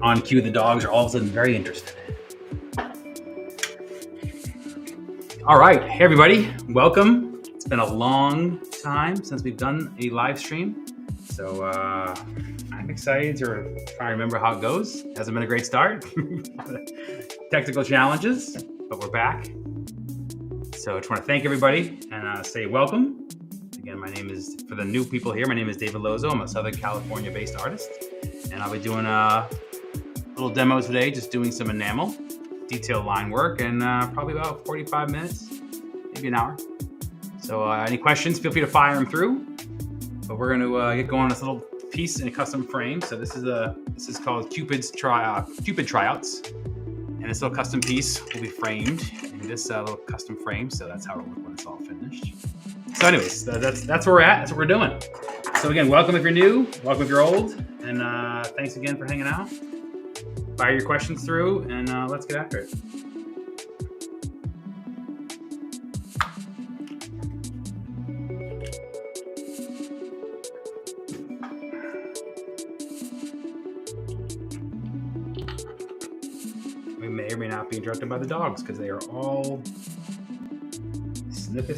On cue, the dogs are all of a sudden very interested. All right, hey everybody, welcome. It's been a long time since we've done a live stream, so I'm excited to try and remember how it goes. Hasn't been a great start. Technical challenges, but we're back. So I just want to thank everybody and say welcome. Again, my name is, for the new people here, my name is David Lozeau. I'm a Southern California-based artist, and I'll be doing a little demo today, just doing some enamel, detail line work, and probably about 45 minutes, maybe an hour. So any questions, feel free to fire them through. But we're going to get going on this little piece in a custom frame. So this is called Cupid tryouts, and this little custom piece will be framed in this little custom frame. So that's how it'll look when it's all finished. So anyways, that's where we're at. That's what we're doing. So again, welcome if you're new, welcome if you're old, and thanks again for hanging out. Fire your questions through, and let's get after it. We may or may not be interrupted by the dogs because they are all snippy.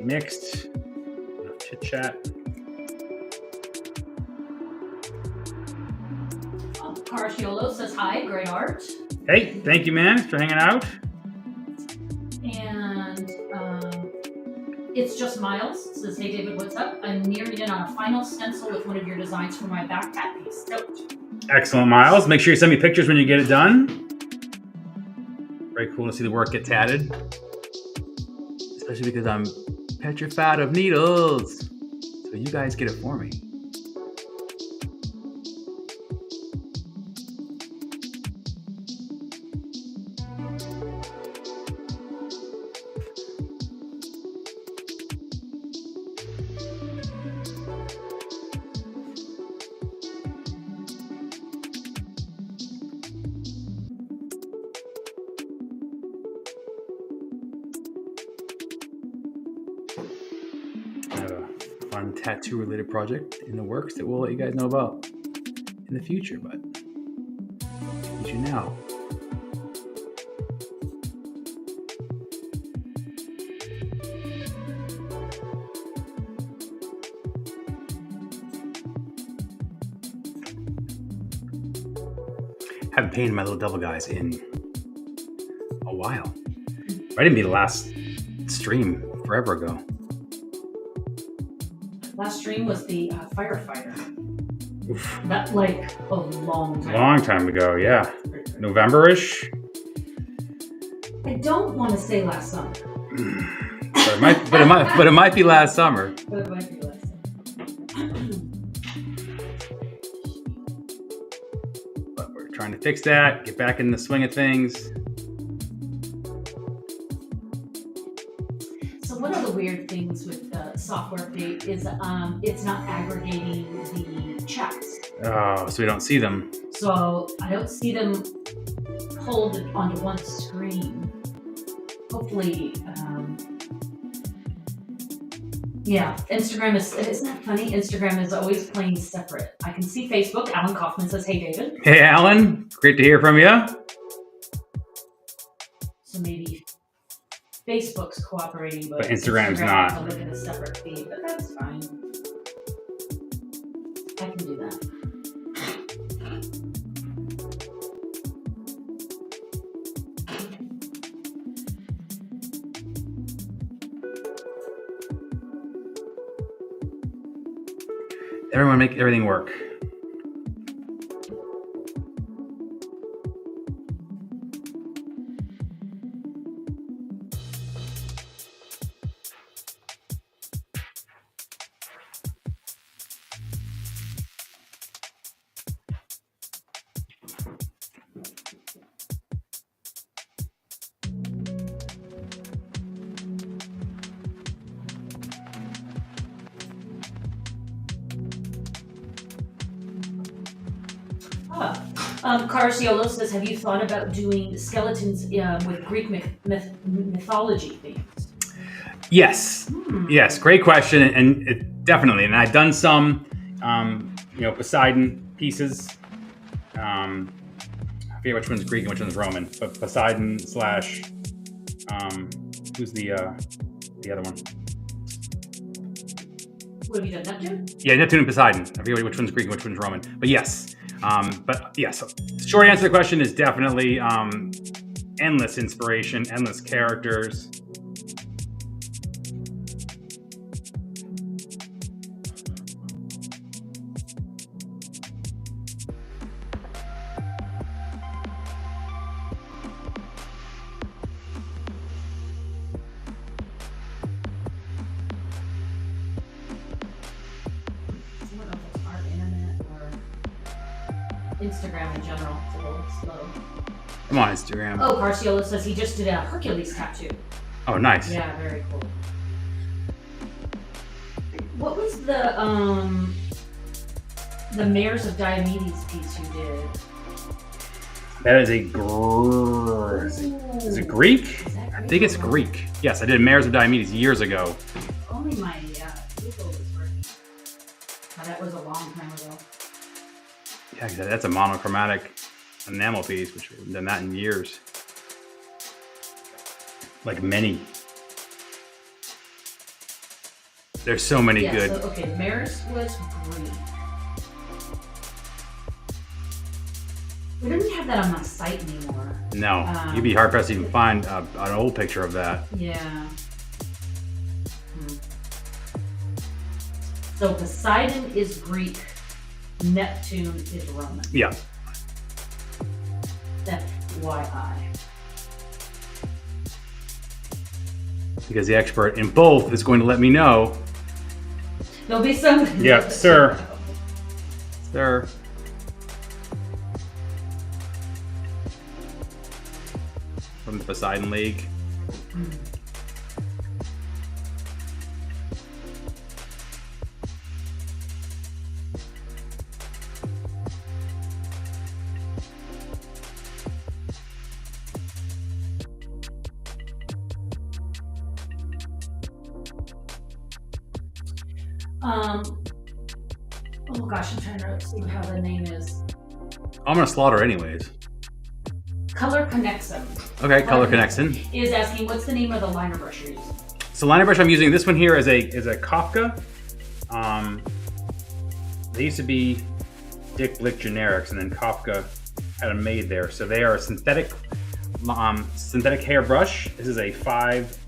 mixed. Chit chat. Carciolo says hi, great art. Hey, thank you, man, for hanging out. And it's just Miles says, hey David, what's up? I'm nearing in on a final stencil with one of your designs for my backpack piece. Stoked. Excellent, Miles. Make sure you send me pictures when you get it done. Very cool to see the work get tatted. Especially because I'm petrified of needles. So you guys get it for me. Fun tattoo related project in the works that we'll let you guys know about in the future, but tease you now. Haven't painted my little devil guys in a while. I didn't be the last stream forever ago. Last stream was the firefighter. Oof. That like a long time. Long time ago, yeah. November-ish. I don't want to say last summer. but it might be last summer. But it might be last summer. But we're trying to fix that, get back in the swing of things. So one of the weird things with software update is it's not aggregating the chats. Oh, so we don't see them. So I don't see them pulled onto one screen. Hopefully, yeah, Instagram isn't that funny? Instagram is always playing separate. I can see Facebook. Alan Kaufman says, hey, David. Hey, Alan. Great to hear from you. So maybe Facebook's cooperating, but Instagram's not. I'll look at a separate feed, but that's fine. I can do that. Everyone make everything work. Carciolo says, have you thought about doing skeletons with Greek mythology themes? Yes. Yes, great question, and definitely. And I've done some, Poseidon pieces. I forget which one's Greek and which one's Roman, but Poseidon slash, who's the other one? What have you done, Neptune? Yeah, Neptune and Poseidon. I forget which one's Greek and which one's Roman, but yes. So short answer to the question is definitely endless inspiration, endless characters. Instagram in general, it's a little slow. I'm on Instagram. Oh, Carciolo says he just did a Hercules tattoo. Oh, nice. Yeah, very cool. What was the Mares of Diomedes piece you did? That is is it Greek? I think it's Greek. Yes, I did Mares of Diomedes years ago. Only my Google was working. Oh, that was a long time ago. Yeah, that's a monochromatic enamel piece, which we haven't done that in years. Like many. There's so many Yeah, good. so, okay, Maris was green. We don't even have that on my site anymore. No, you'd be hard pressed to even find an old picture of that. Yeah. So Poseidon is Greek, Neptune is Roman. Yeah. FYI. Because the expert in both is going to let me know. There'll be some. Yeah, sir. Sir. From the Poseidon League. Oh gosh, I'm trying to see how the name is. I'm gonna slaughter anyways. Color Connection. Okay, Color Connection is asking what's the name of the liner brush you're using. So liner brush I'm using, this one here is a Kafka. They used to be Dick Blick generics, and then Kafka had them made there. So they are a synthetic hair brush. This is a 5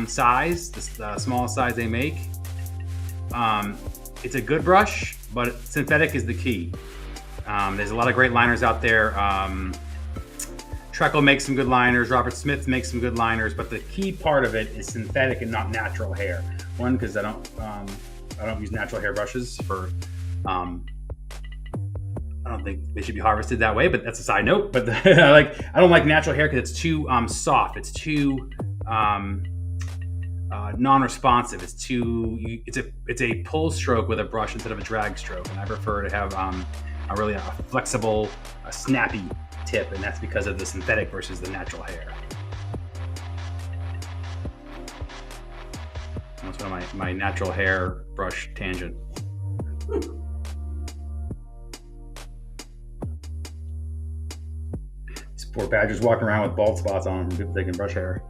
size, the smallest size they make. It's a good brush, but synthetic is the key. There's a lot of great liners out there. Treckle makes some good liners. Robert Smith makes some good liners, but the key part of it is synthetic and not natural hair. One, because I don't use natural hair brushes for. I don't think they should be harvested that way, but that's a side note. But I don't like natural hair because it's too soft. It's too non-responsive. It's a pull stroke with a brush instead of a drag stroke, and I prefer to have a really flexible, snappy tip, and that's because of the synthetic versus the natural hair. That's one of my natural hair brush tangent. These poor badgers walking around with bald spots on them from people taking brush hair.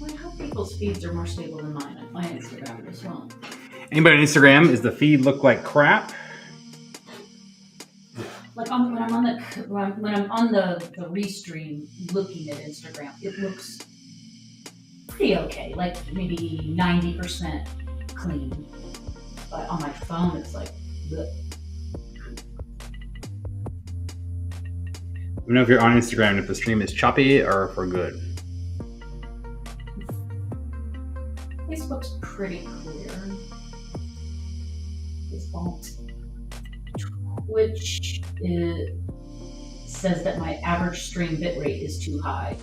I hope people's feeds are more stable than mine. On my Instagram as well. Anybody on Instagram, does the feed look like crap? Like when I'm on the restream looking at Instagram, it looks pretty okay, like maybe 90% clean. But on my phone, it's like, bleh. Let me know if you're on Instagram if the stream is choppy or if we're good. Facebook's pretty clear. Twitch says that my average stream bitrate is too high,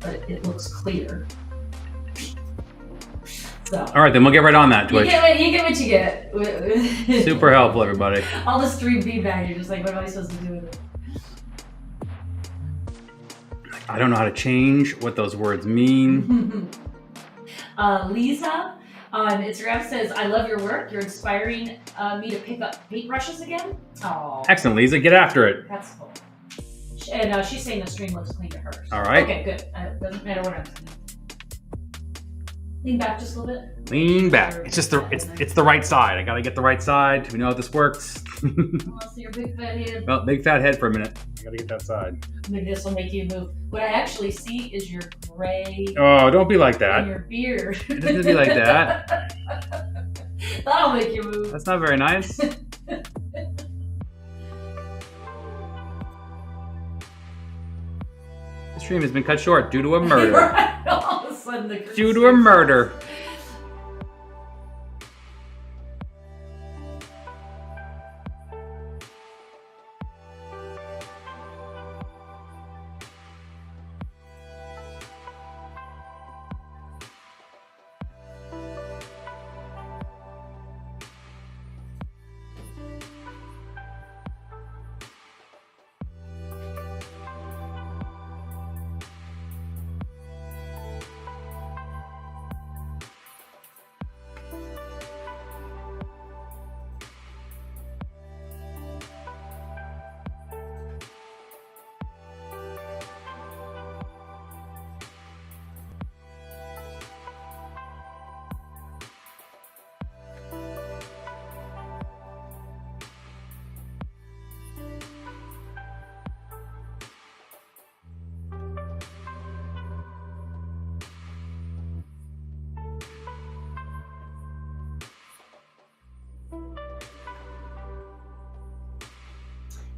but it looks clear. So, all right, then we'll get right on that, Twitch. You get what you get. Super helpful, everybody. All the stream feedback, you're just like, what am I supposed to do with it? I don't know how to change what those words mean. Lisa on Instagram says, I love your work. You're inspiring me to pick up paintbrushes again. Oh, Excellent, Lisa. Get after it. that's cool. And she's saying the stream looks clean to her. All right. Okay, good. Doesn't matter what I'm saying. Lean back just a little bit. Lean back. It's just it's the right side. I gotta get the right side. We know how this works. Oh, so your big fat head. Well, big fat head for a minute. I gotta get that side. Maybe this will make you move. What I actually see is your gray. Oh, don't be like And that. your beard. It doesn't be like that. That'll make you move. That's not very nice. The stream has been cut short due to a murder. Right, all of a sudden the Due to a murder.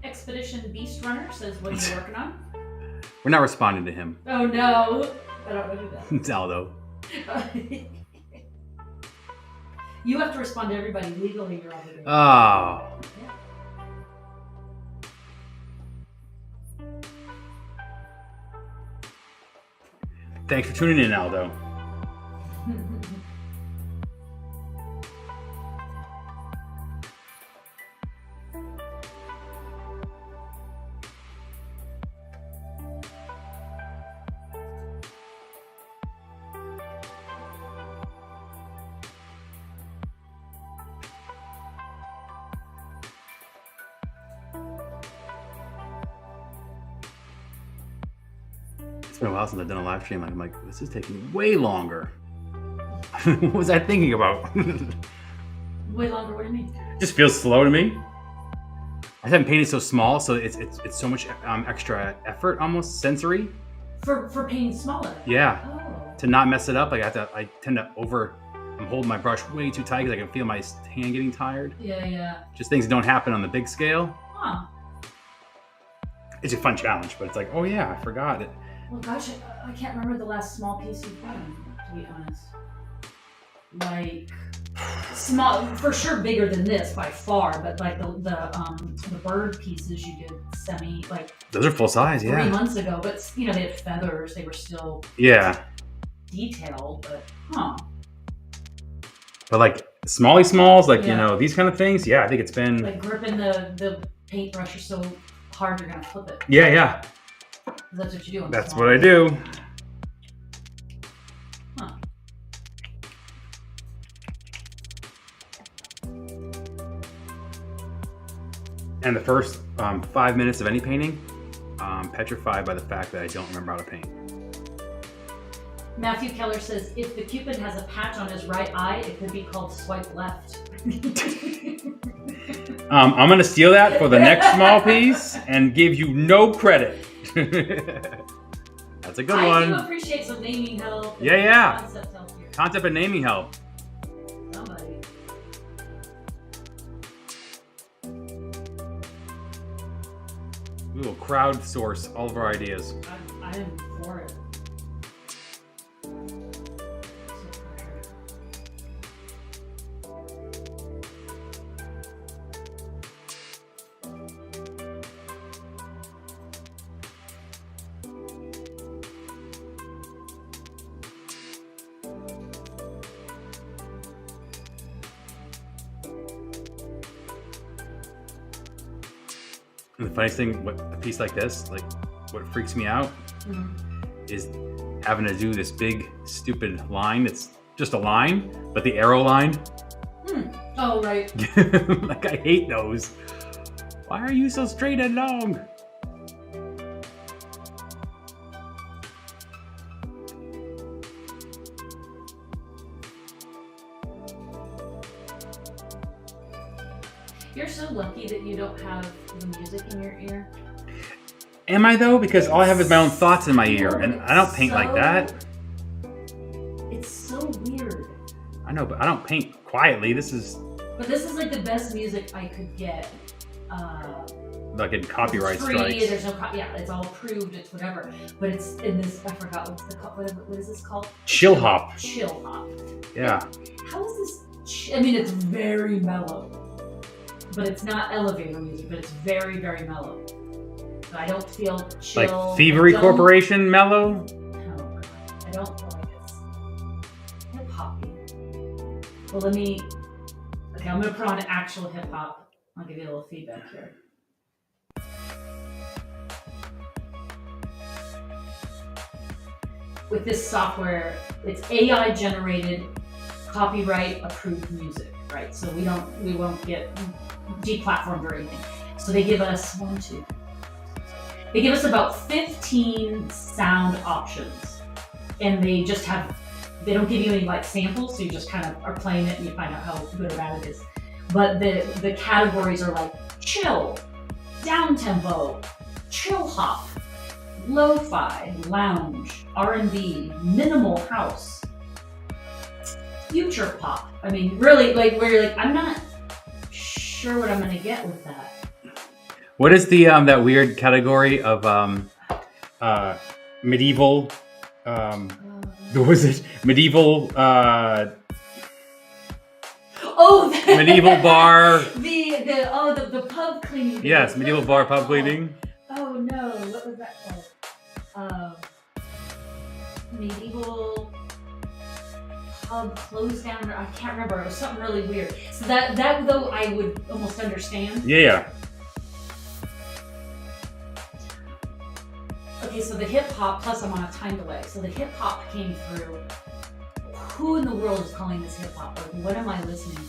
Expedition Beast Runner says, what are you working on? We're not responding to him. Oh no. I don't know who that It's Aldo. is. You have to respond to everybody legally. You're obligated. Oh. Yeah. Thanks for tuning in, Aldo. It's been a while since I've done a live stream. I'm like, this is taking way longer. What was I thinking about? Way longer. What do you mean? Just feels slow to me. I haven't painted so small, so it's so much extra effort, almost sensory. For painting smaller. Yeah. Oh. To not mess it up, I tend to I'm holding my brush way too tight because I can feel my hand getting tired. Yeah. Just things that don't happen on the big scale. Huh. It's a fun challenge, but it's like, oh yeah, I forgot it. Well, gosh, I can't remember the last small piece you've done, to be honest. Like, small, for sure bigger than this by far, but like the bird pieces you did like. Those are full size, 3 yeah. months ago, but they had feathers, they were still detailed, but But like smalls, like, these kind of things, yeah, I think it's been... Like gripping the paintbrush are so hard you're gonna flip it. Yeah. That's what you do. That's what I do. Huh. And the first 5 minutes of any painting, petrified by the fact that I don't remember how to paint. Matthew Keller says, if the Cupid has a patch on his right eye, it could be called swipe left. I'm going to steal that for the next small piece and give you no credit. That's a good one. I do appreciate some naming help. Yeah. Concept help here. Concept and naming help. Somebody. We will crowdsource all of our ideas. I am for it. And the funniest thing, a piece like this, like what freaks me out is having to do this big, stupid line. It's just a line, but the arrow line. Oh, right. Like, I hate those. Why are you so straight and long? You're so lucky that you don't have the music in your ear. Am I though? Because all I have is my own thoughts in my ear, and I don't paint like that. It's so weird. I know, but I don't paint quietly. But this is like the best music I could get. Like in copyright it's free, strikes. There's no, it's all approved. It's whatever. But it's in this. I forgot what is this called? Chill hop. Chill hop. Yeah. How is this? I mean, it's very mellow, but it's not elevator music. But it's very, very mellow. So I don't feel chill. Like Thievery Corporation mellow? No, I don't feel like it's hip hoppy. Well, okay, I'm gonna put on actual hip hop. I'll give you a little feedback here. With this software, it's AI generated, copyright approved music, right? So we won't get deplatformed or anything. So they give us They give us about 15 sound options, and they don't give you any like samples, so you just kind of are playing it and you find out how good or bad it is. But the categories are like chill, down tempo, chill hop, lo-fi, lounge, R&B, minimal house, future pop. I mean, really, like where you're like, I'm not sure what I'm gonna get with that. What is the that weird category of medieval? What was it? Medieval. Medieval bar. The pub cleaning. Yes, medieval bar pub cleaning. Oh no, what was that called? Medieval pub closed down. I can't remember. It was something really weird. So that though I would almost understand. Yeah. Okay, so the hip hop, plus I'm on a time delay. So the hip hop came through. Who in the world is calling this hip hop? Like, what am I listening to?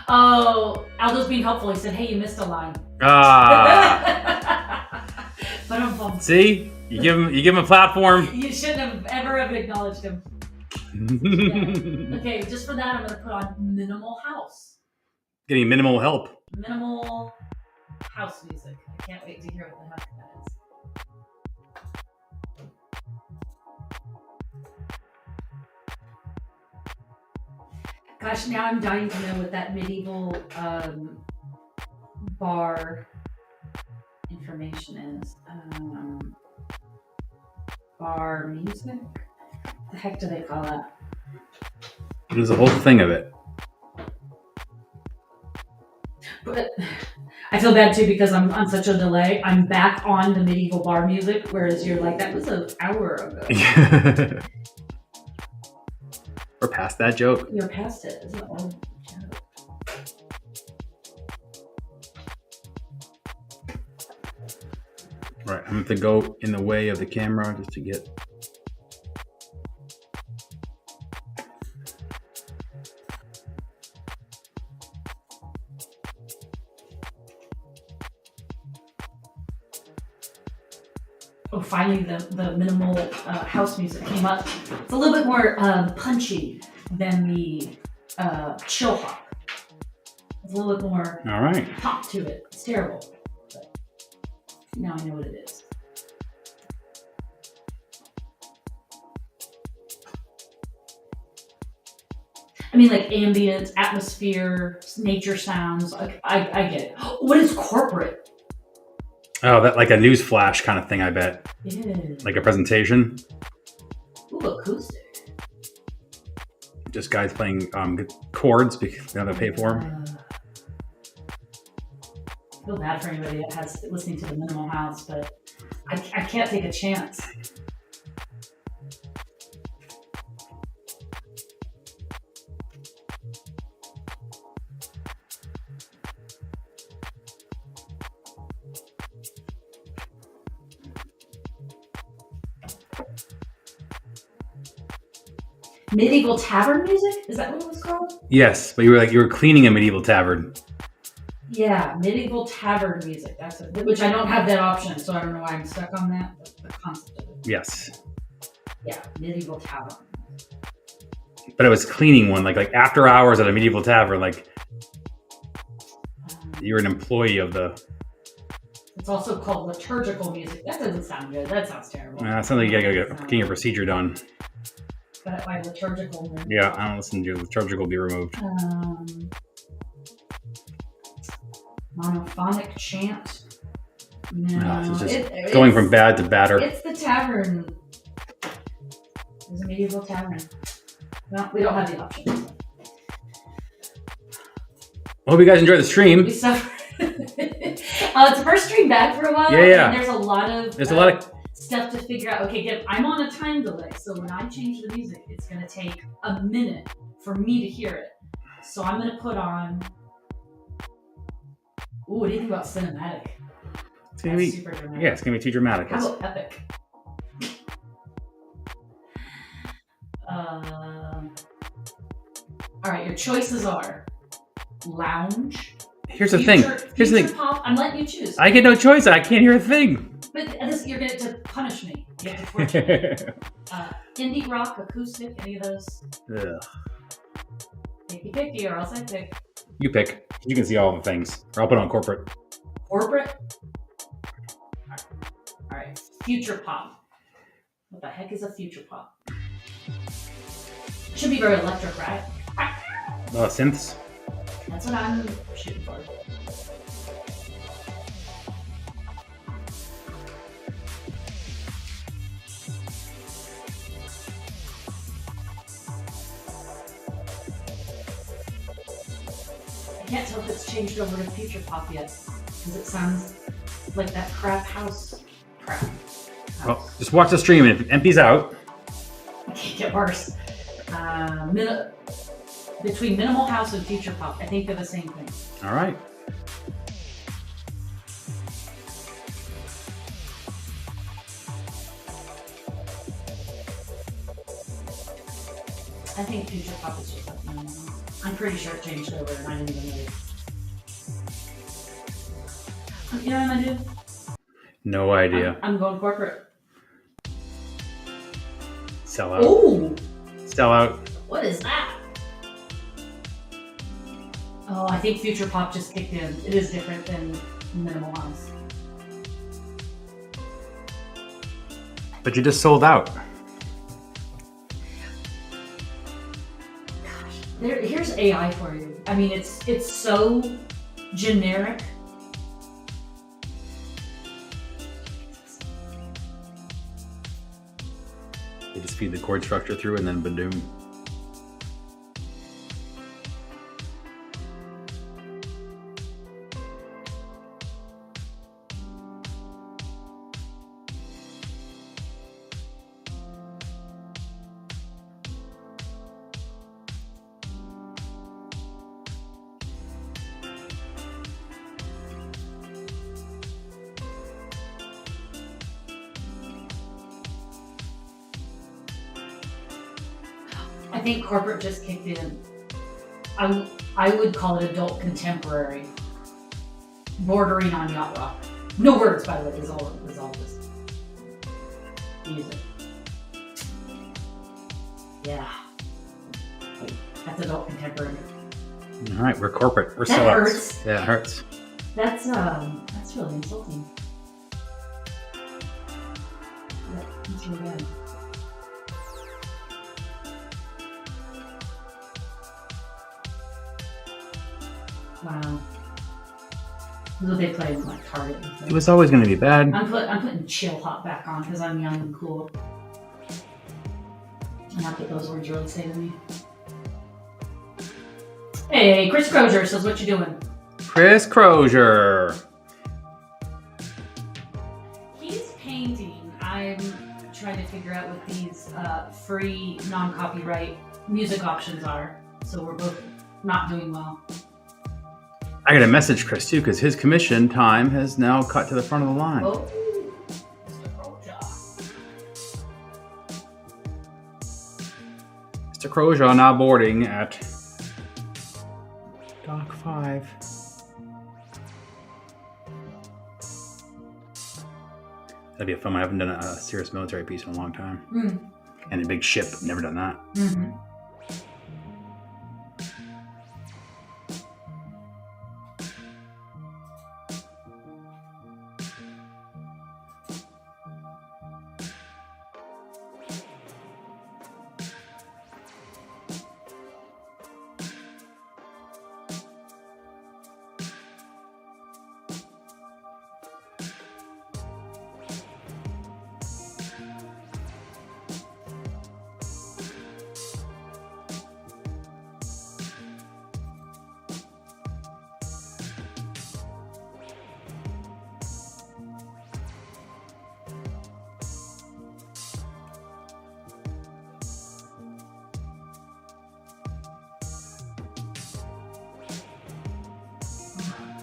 Oh, Aldo's being helpful. He said, "Hey, you missed a line." But see, you give him a platform. You shouldn't have ever acknowledged him. Yeah. Okay, just for that, I'm gonna put on minimal house. Getting minimal help. Minimal house music. I can't wait to hear what the heck that is. Gosh, now I'm dying to know what that medieval bar information is. Bar music? What the heck do they call that? There's a whole thing of it. But I feel bad too because I'm on such a delay. I'm back on the medieval bar music, whereas you're like, that was an hour ago. We're past that joke. You're past it. It's an old joke. Right, I'm going to go in the way of the camera just to get... Oh, finally the minimal house music came up. It's a little bit more punchy than the chill hop. It's a little bit more pop to it. It's terrible, but now I know what it is. I mean, like ambient, atmosphere, nature sounds. I get it. What is corporate? Oh, that like a news flash kind of thing, I bet. Yeah. Like a presentation. Ooh, acoustic. Just guys playing chords because they have to pay for them. I feel bad for anybody that has listening to the minimal house, but I can't take a chance. Medieval tavern music? Is that what it was called? Yes, but you were cleaning a medieval tavern. Yeah, medieval tavern music. That's it. Which I don't have that option, so I don't know why I'm stuck on that. But the concept of it. Yes. Yeah, medieval tavern. But it was cleaning one, like after hours at a medieval tavern, like you're an employee of the. It's also called liturgical music. That doesn't sound good. That sounds terrible. Sounds like you gotta get a procedure done. But by liturgical. Yeah, I don't listen to your liturgical be removed. Monophonic chant. No, it's just going from bad to badder. It's the tavern. It's a medieval tavern. No, we don't have the options. I hope you guys enjoyed the stream. It's the first stream back for a while. Yeah. And there's a lot of stuff to figure out. Okay, I'm on a time delay, so when I change the music, it's going to take a minute for me to hear it. So I'm going to put on. Ooh, what do you think about cinematic? It's gonna be super dramatic. Yeah, it's gonna be too dramatic. How about epic? All right, your choices are lounge. Here's the thing. Pop. I'm letting you choose. I get no choice. I can't hear a thing. But you're going to punish me. You have to torture me. Indie rock, acoustic, any of those? Ugh. Picky, or else I pick. You pick. You can see all the things. Or I'll put on corporate. Corporate? All right. Future pop. What the heck is a future pop? Should be very electric, right? Synths. That's what I'm shooting for. I can't tell if it's changed over to future pop yet, because it sounds like that crap house crap. Well, just watch the stream, and if it empties out. It can't get worse. Between minimal house and future pop, I think they're the same thing. All right. I think future pop is just like minimal. I'm pretty sure it changed over, and I didn't even know. You know what I'm gonna do? No idea. I'm going corporate. Sell out. Ooh! Sell out. What is that? Oh, I think future pop just kicked in. It is different than minimal house. But you just sold out. Gosh, here's AI for you. I mean, it's so generic. You just feed the chord structure through and then badoom. I think corporate just kicked in. I would call it adult contemporary, bordering on yacht rock. No words, by the way. Is all just music. Yeah, that's adult contemporary. All right, we're corporate. We're that sellouts. Hurts. Yeah, it hurts. That's really insulting. That's really bad. Wow. Will they play with like Target and stuff? It was always going to be bad. I'm putting chill hop back on because I'm young and cool. And not that those words really say to me. Hey, Chris Crozier says, what you doing? Chris Crozier. He's painting. I'm trying to figure out what these free non-copyright music options are. So we're both not doing well. I got a message, Chris, too, because his commission time has now cut to the front of the line. Oh, Mr. Crozier. Mr. Crozier now boarding at Dock 5. That'd be a fun one. I haven't done a serious military piece in a long time. Mm. And a big ship. Never done that. Mm-hmm.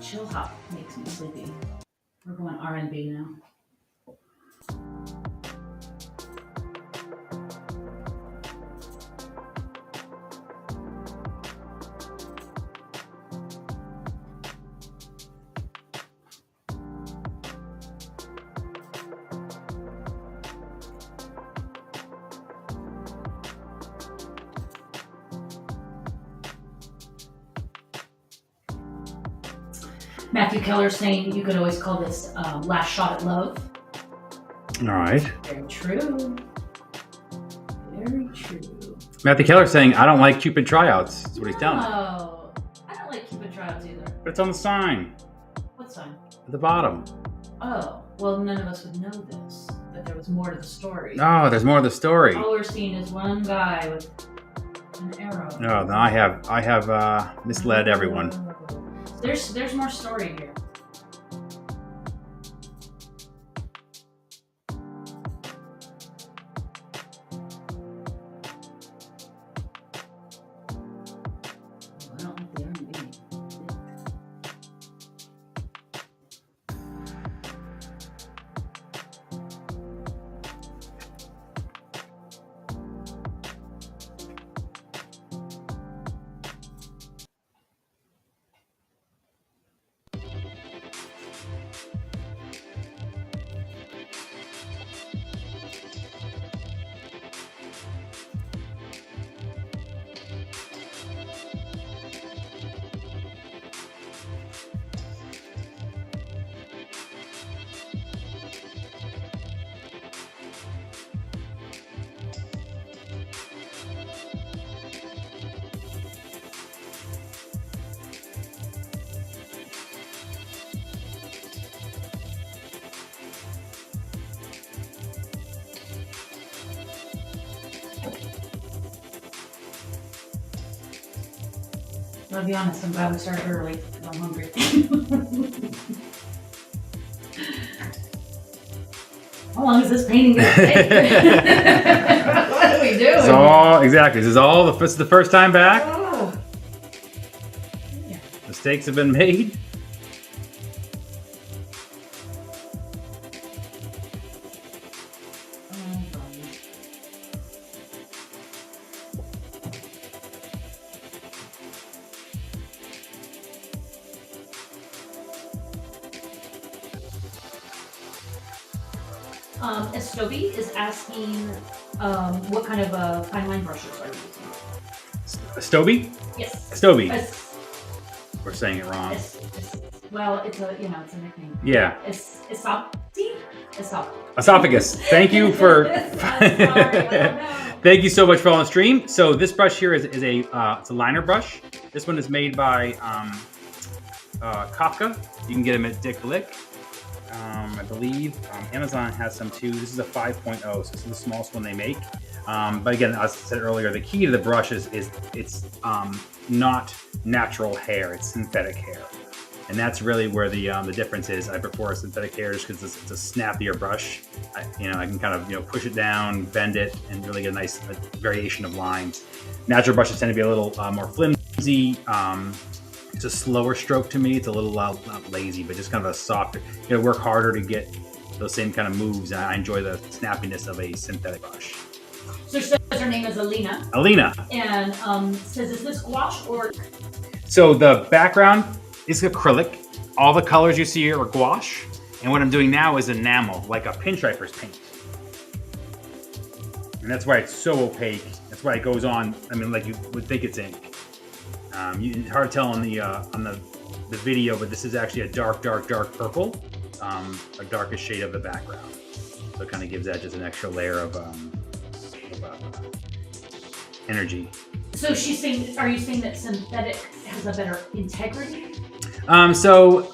chill hop makes me sleepy. We're going R&B now. Matthew Keller saying you could always call this last shot at love. All right. Very true. Very true. Matthew Keller saying, I don't like Cupid tryouts. That's what he's telling me. Oh, I don't like Cupid tryouts either. But it's on the sign. What sign? At the bottom. Oh, well, none of us would know this, that there was more to the story. Oh, there's more of the story. All we're seeing is one guy with an arrow. Oh, then I have misled everyone. There's more story here. I don't like the R&B. I'll be honest, I'm glad we started early. I'm hungry. How long is this painting going to take? What are we doing? Exactly. This is the first time back. Oh. Yeah. Mistakes have been made. Estobi is asking what kind of fine line brushes are you using? Stoby? Yes. Stoby. We're saying it wrong. Well, it's a nickname. Yeah. Esophagus. Thank you for. Sorry, Thank you so much for on the stream. So this brush here is a it's a liner brush. This one is made by Kafka. You can get them at Dick Lick. I believe Amazon has some too. This is a 5.0, so this is the smallest one they make. But again, as I said earlier, the key to the brush is it's not natural hair; it's synthetic hair, and that's really where the difference is. I prefer synthetic hair just because it's a snappier brush. I can kind of push it down, bend it, and really get a nice variation of lines. Natural brushes tend to be a little more flimsy. It's a slower stroke to me. It's a little not lazy, but just kind of a softer. You work harder to get those same kind of moves. And I enjoy the snappiness of a synthetic brush. So she says her name is Alina. Alina. And says, is this gouache or? So the background is acrylic. All the colors you see here are gouache. And what I'm doing now is enamel, like a pinstriper's paint. And that's why it's so opaque. That's why it goes on. I mean, like you would think it's ink. It's hard to tell on the video, but this is actually a dark purple, a darkest shade of the background. So it kind of gives that just an extra layer of energy. So she's saying, are you saying that synthetic has a better integrity? So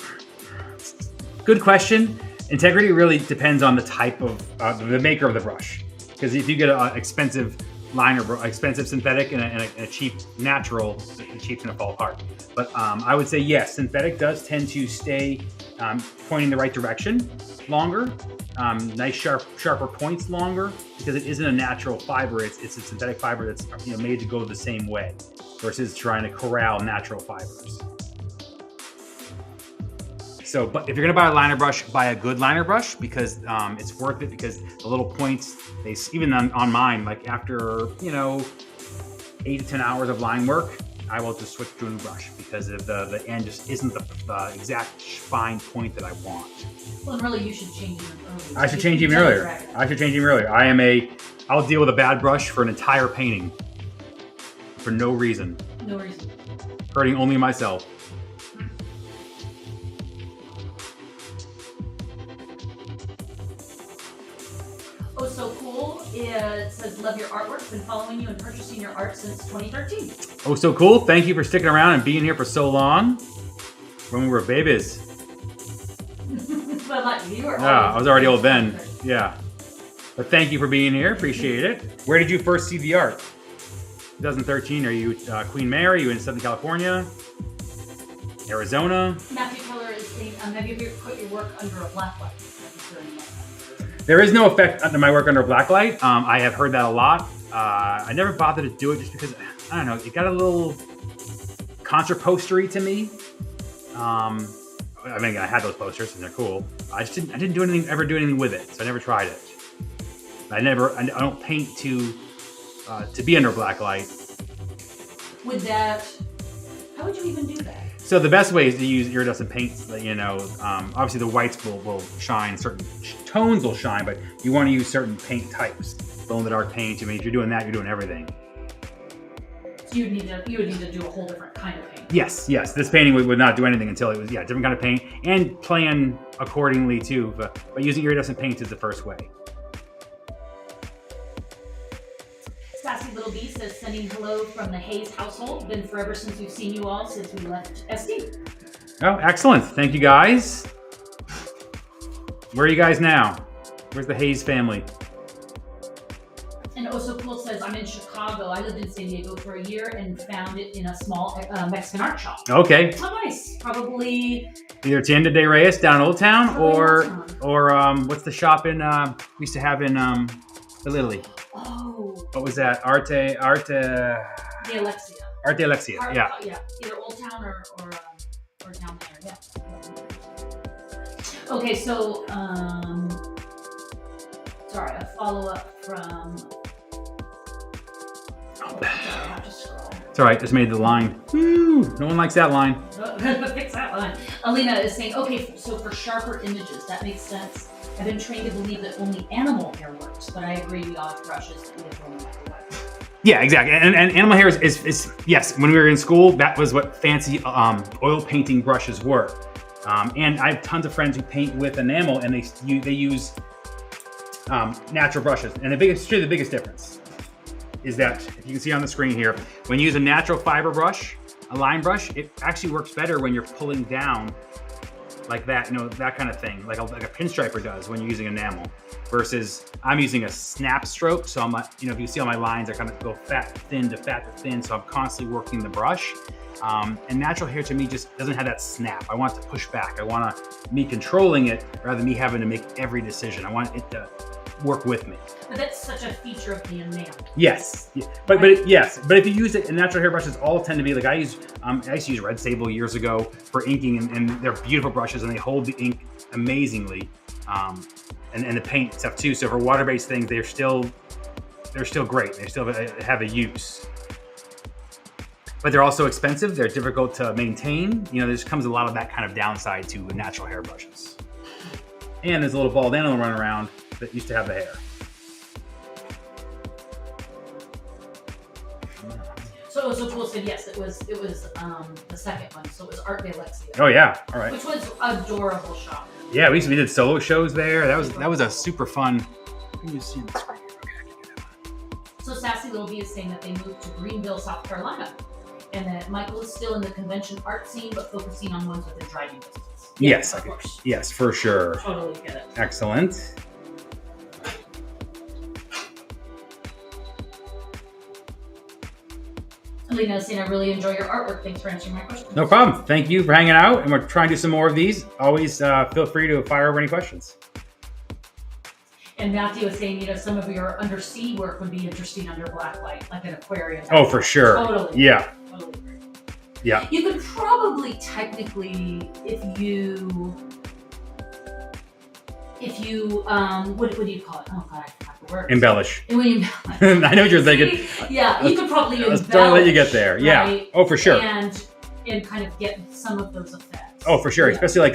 good question. Integrity really depends on the type of the maker of the brush. Because if you get an expensive expensive synthetic and a cheap natural, the cheap's gonna fall apart. But I would say yes, synthetic does tend to stay pointing the right direction longer. Nice sharper points longer because it isn't a natural fiber. It's a synthetic fiber that's made to go the same way versus trying to corral natural fibers. So, but if you're gonna buy a liner brush, buy a good liner brush because it's worth it because the little points, even on mine, like after, 8 to 10 hours of line work, I will just switch to a new brush because the end just isn't the exact fine point that I want. Well, really, you should change even earlier. I should change even earlier. I'll deal with a bad brush for an entire painting for no reason. No reason. Hurting only myself. Oh, so cool. It says, love your artwork. Been following you and purchasing your art since 2013. Oh, so cool. Thank you for sticking around and being here for so long. When we were babies. But like you were I was already old then. Yeah. But thank you for being here. Appreciate it. Where did you first see the art? 2013. Are you Queen Mary? Are you in Southern California? Arizona? Matthew Keller is saying, have you ever put your work under a black light? There is no effect under my work under a black light. I have heard that a lot. I never bothered to do it just because, I don't know, it got a little contra-postery to me. I mean, I had those posters and they're cool. I didn't ever do anything with it, so I never tried it. I don't paint to be under black light. With that, how would you even do that? So the best way is to use iridescent paints. Obviously the whites will shine, certain tones will shine, but you want to use certain paint types. Glow in the dark paint. I mean, if you're doing that, you're doing everything. So you would need to do a whole different kind of paint. Yes. This painting would not do anything until it was different kind of paint and plan accordingly too. But using iridescent paints is the first way. Sassy Little Bee says, sending hello from the Hayes household. Been forever since we've seen you all since we left SD. Oh, excellent. Thank you, guys. Where are you guys now? Where's the Hayes family? And Also Cool says, I'm in Chicago. I lived in San Diego for a year and found it in a small Mexican art shop. Okay. Oh, nice. Probably either Tienda de Reyes down Old Town or what's the shop in we used to have in Italy? Oh. What was that? De Alexia. Art de Alexia. Yeah. Yeah. Either Old Town or down there. Yeah. Okay, so sorry, a follow-up from. It's all right. Just made the line. Woo! No one likes that line. Fix that line. Alina is saying, okay, so for sharper images, that makes sense. I've been trained to believe that only animal hair works, but I agree we all have brushes that we throw in the microwave. Yeah, exactly. And animal hair is yes. When we were in school, that was what fancy oil painting brushes were. And I have tons of friends who paint with enamel, and they use natural brushes. And the biggest difference is that, if you can see on the screen here, when you use a natural fiber brush, a line brush, it actually works better when you're pulling down like that, that kind of thing, like a pinstriper does when you're using enamel, versus I'm using a snap stroke. So I'm, if you see all my lines, I kind of go fat to thin to fat to thin. So I'm constantly working the brush. And natural hair to me just doesn't have that snap. I want it to push back. I want me controlling it rather than me having to make every decision. I want it to work with me. But that's such a feature of the enamel. Yes, but if you use it, and natural hair brushes all tend to be like I used to use Red Sable years ago for inking, and they're beautiful brushes and they hold the ink amazingly, and the paint stuff too. So for water-based things, they're still great. They still have a use. But they're also expensive. They're difficult to maintain. There just comes a lot of that kind of downside to natural hair brushes. And there's a little bald animal running around that used to have the hair. So Cool said yes. It was the second one. So it was Art de Alexia. Oh yeah, all right. Which was adorable shop. Yeah, we did solo shows there. That was a super fun. What can you see on the screen? So Sassy Little Bee is saying that they moved to Greenville, South Carolina, and that Michael is still in the convention art scene, but focusing on ones with a driving distance. Yes, of course. Yes, for sure. Totally get it. Excellent. Alina is saying, I really enjoy your artwork. Thanks for answering my questions. No problem. Thank you for hanging out, and we're trying to do some more of these. Always feel free to fire over any questions. And Matthew was saying, some of your undersea work would be interesting under black light, like an aquarium. Oh, for sure. Totally. Yeah. Totally agree. Yeah. You could probably technically, if you what do you call it? Oh god, I forgot the word. Embellish. And when you embellish. I know what you're thinking. Yeah, you could probably embellish. Let's try to let you get there. Yeah. Right? Oh, for sure. And kind of get some of those effects. Oh, for sure. Yeah. Especially like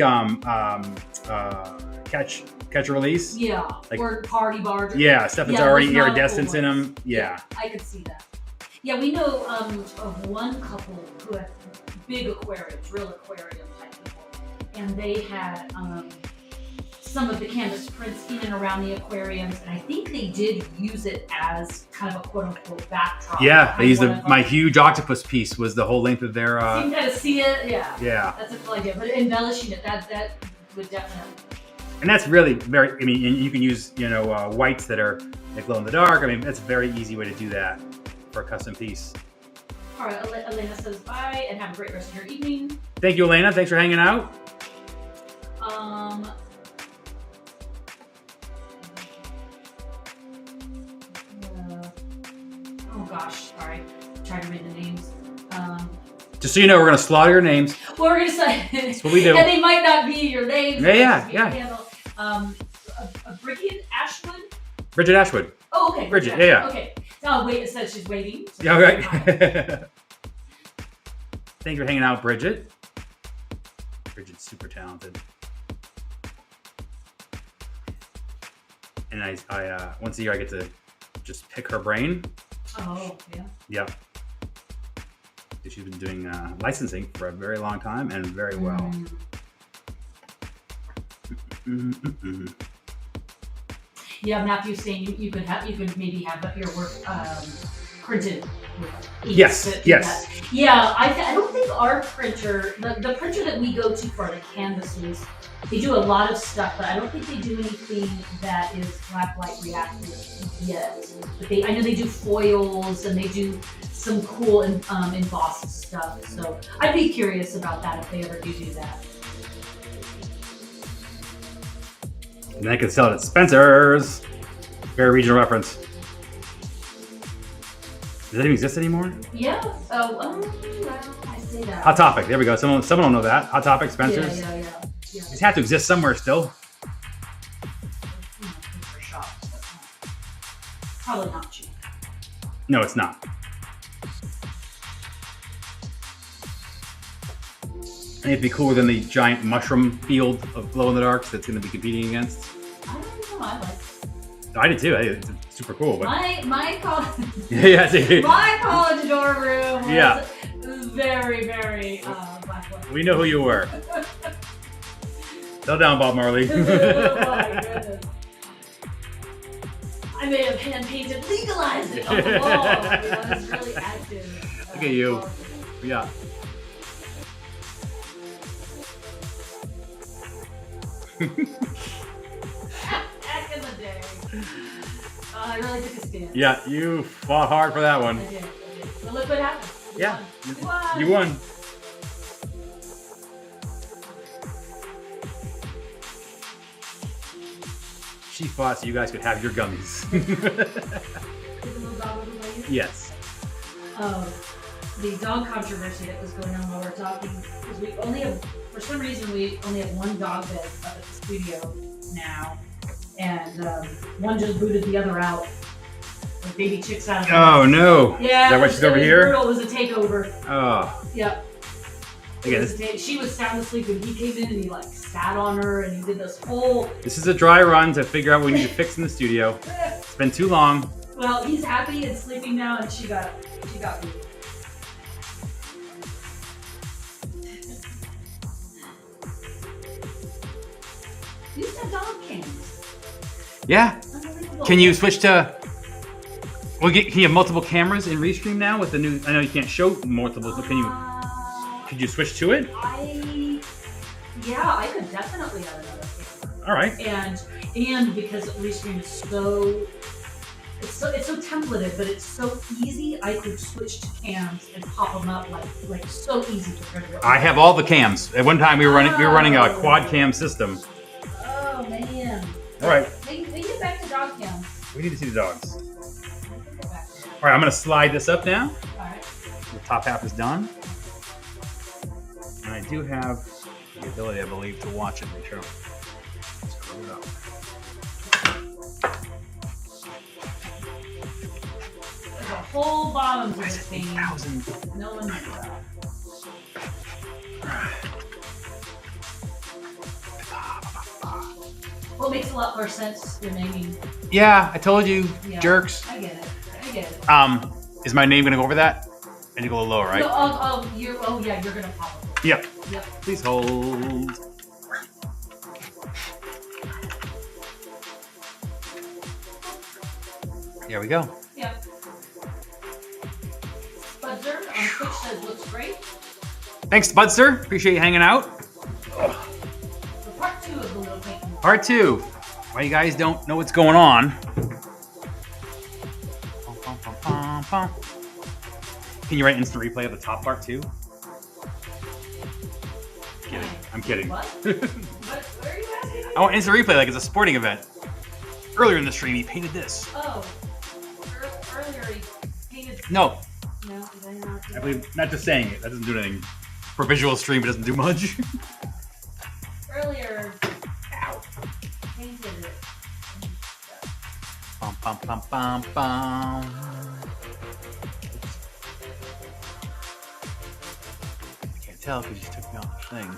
catch and release. Yeah. Like, or party barge. Yeah, stuff that's already iridescent in them. Yeah. I could see that. Yeah, we know of one couple who had big aquariums, real aquarium type people, and they had some of the canvas prints in and around the aquariums, and I think they did use it as kind of a quote-unquote backdrop. Yeah, they used my huge octopus piece was the whole length of their. So you can kind of see it. Yeah. Yeah. That's a cool idea, but embellishing it, that would definitely. And that's really very. I mean, you can use whites that are like glow in the dark. I mean, that's a very easy way to do that for a custom piece. All right, Elena says bye and have a great rest of your evening. Thank you, Elena. Thanks for hanging out. Oh gosh, sorry. Trying to read the names. Just so you know, we're gonna slaughter your names. Well, we're gonna say that's what we do. And they might not be your names. Yeah. Bridget Ashwood. Bridget Ashwood. Oh, okay. Bridget, yeah. Okay. Oh, wait. It says she's waiting. So yeah, right. Thank you for hanging out, Bridget. Bridget's super talented. And I once a year I get to just pick her brain. Oh, yeah. Yep. She's been doing licensing for a very long time and very well. Yeah, Matthew's saying you could maybe have your work printed. Yes. Yeah, I don't think our printer, the printer that we go to for the canvases, they do a lot of stuff, but I don't think they do anything that is black light reactive yet. But I know they do foils and they do some cool embossed stuff. So I'd be curious about that if they ever do that. And then I can sell it at Spencer's. Very regional reference. Does that even exist anymore? Yeah. Oh, I say that. Hot Topic. There we go. Someone will know that. Hot Topic, Spencer's. Yeah. These have to exist somewhere still. Probably not cheap. No, it's not. And it'd be cooler than the giant mushroom field of glow in the darks that's going to be competing against. I don't know. I like it. I did too. It's super cool. But my college. My college dorm room was very, very black. We know who you were. Tell down, Bob Marley. Oh my goodness. I may have hand painted, legalized it on the wall. I was really active. Look at you. Yeah. Back in the day. I really took a stand. Yeah, you fought hard for that one. I did. But look what happened. We You won. She fought so you guys could have your gummies. Yes. The dog controversy that was going on while we're talking, because we only have, for some reason, we only have one dog bed up at the studio now, and one just booted the other out. Like baby chicks out of the Oh no! Yeah. Is that why she's over here? Brutal. It was a takeover. Oh. Yep. She was sound asleep when he came in and he sat on her and he did this whole. This is a dry run to figure out what we need to fix in the studio. It's been too long. Well, he's happy and sleeping now, and she got me. You used to have dog cams. Yeah. Can you switch to? Can you have multiple cameras in Restream now with the new? I know you can't show multiples, but could you switch to it? Yeah, I could definitely have another camera. All right. And because Restream is so templated, but it's so easy, I could switch to cams and pop them up like so easy to. I have all the cams. At one time we were running a quad cam system. Oh man. All right. We get back to dog cams. We need to see the dogs. All right, I'm gonna slide this up now. All right. The top half is done. do have the ability, I believe, to watch it. Make sure. Screw it up. There's a whole bottom to this thing. 8,000. No one knows that. Well, it makes a lot more sense, your naming. Yeah, I told you, Yeah, jerks. I get it. I get it. Is my name gonna go over that? And you go a little lower, right? No, you're gonna pop it. Yep. Yep. Please hold. There we go. Yep. Budzer on Twitch says looks great. Thanks, Budster. Appreciate you hanging out. So part 2 of the little painting. Part 2. Why you guys don't know what's going on. Can you write instant replay of the top part too? Kidding. I'm kidding. What? What are you asking me? I want instant replay like it's a sporting event. Earlier in the stream, he painted this. Oh. Earlier he painted. No, No, did I not do I that? believe not just saying it. That doesn't do anything. For visual stream, it doesn't do much. Earlier. Painted it. Bum, bum, bum, bum, bum. I can't tell because you took me off the thing.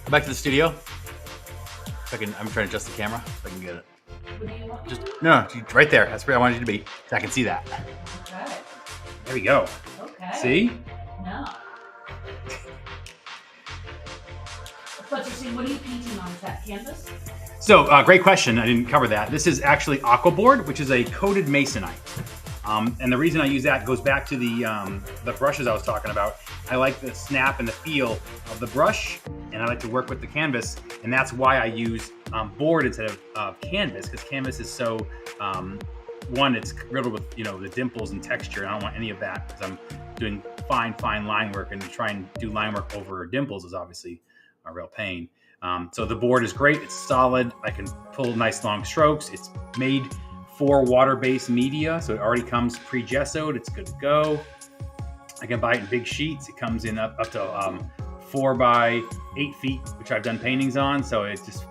Go back to the studio. If I can, I'm trying to adjust the camera if I can get it. What do you want? Just no, right there. That's where I wanted you to be. So I can see that. Okay. There we go. Okay. See? No. But you're saying, what are you painting on? Is that canvas? So, great question. I didn't cover that. This is actually aquaboard, which is a coated masonite. And the reason I use that goes back to the brushes I was talking about. I like the snap and the feel of the brush, and I like to work with the canvas, and that's why I use board instead of canvas, because canvas is so one, it's riddled with the dimples and texture. And I don't want any of that because I'm doing fine line work, and to try and do line work over dimples is obviously a real pain. So the board is great. It's solid. I can pull nice long strokes. It's made for water-based media, so it already comes pre-gessoed. It's good to go. I can buy it in big sheets. It comes in up to 4 by 8 feet, which I've done paintings on. So it's just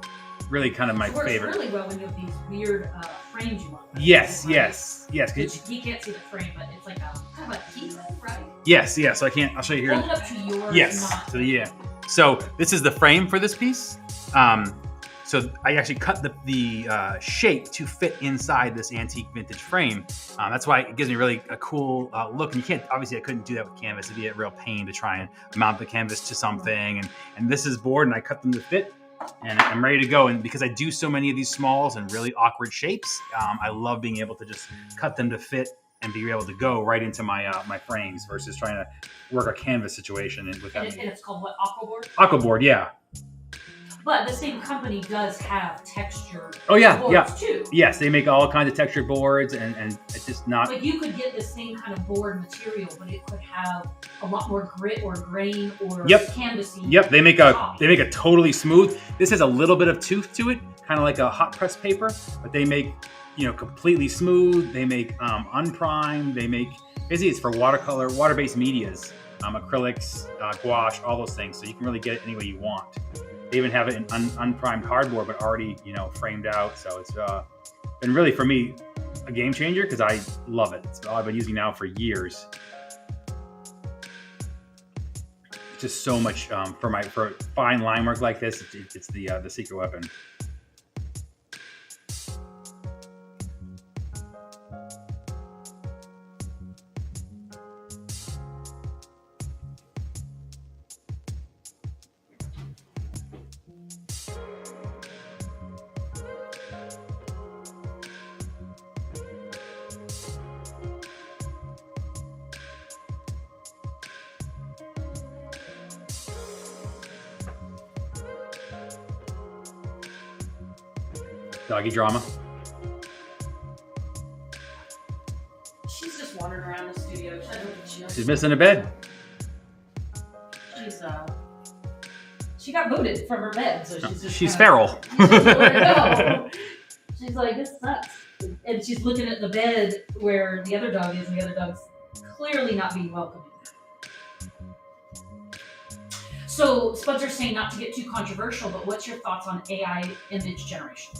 really kind of my favorite. It works really well when you have these weird frames you want. Yes. Which you can't see the frame, but it's like a kind of a key ring, right? Yes. So I'll show you here. Hold it up to yours. Yes. Not So yeah. So this is the frame for this piece. So I actually cut the shape to fit inside this antique vintage frame. That's why it gives me really a cool look. And obviously I couldn't do that with canvas. It'd be a real pain to try and mount the canvas to something. And this is board, and I cut them to fit, and I'm ready to go. And because I do so many of these smalls and really awkward shapes, I love being able to just cut them to fit and be able to go right into my my frames versus trying to work a canvas situation. And it's called what? Aquaboard? Aquaboard, yeah. But the same company does have textured boards too. Yes, they make all kinds of textured boards, and it's just not. Like you could get the same kind of board material, but it could have a lot more grit or grain or canvasy. Yep, they make a totally smooth. This has a little bit of tooth to it, kind of like a hot press paper, but they make completely smooth. They make unprimed. They make basically it's for watercolor, water-based medias, acrylics, gouache, all those things. So you can really get it any way you want. They even have it in unprimed cardboard, but already, framed out. So it's been really, for me, a game changer because I love it. It's all I've been using now for years. It's just so much for fine line work like this. It's the secret weapon. Doggy drama. She's just wandering around the studio. She's missing a bed. She got booted from her bed, so she's feral. She's like, this sucks. And she's looking at the bed where the other dog is, and the other dog's clearly not being welcomed. So So Spencer's saying not to get too controversial, but what's your thoughts on AI image generation?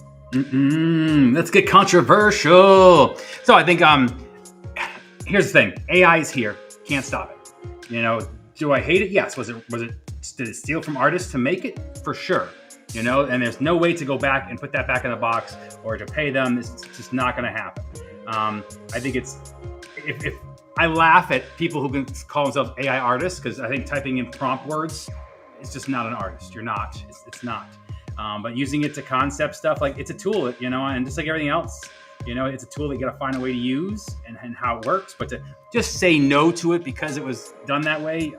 Let's get controversial. So I think here's the thing: AI is here, can't stop it. You know, do I hate it? Yes. Did it steal from artists to make it? For sure. You know, and there's no way to go back and put that back in the box or to pay them. It's just not going to happen. I think it's if I laugh at people who can call themselves AI artists because I think typing in prompt words is just not an artist. You're not. It's not. But using it to concept stuff, like it's a tool, you know, and just like everything else, you know, it's a tool that you got to find a way to use and how it works. But to just say no to it because it was done that way,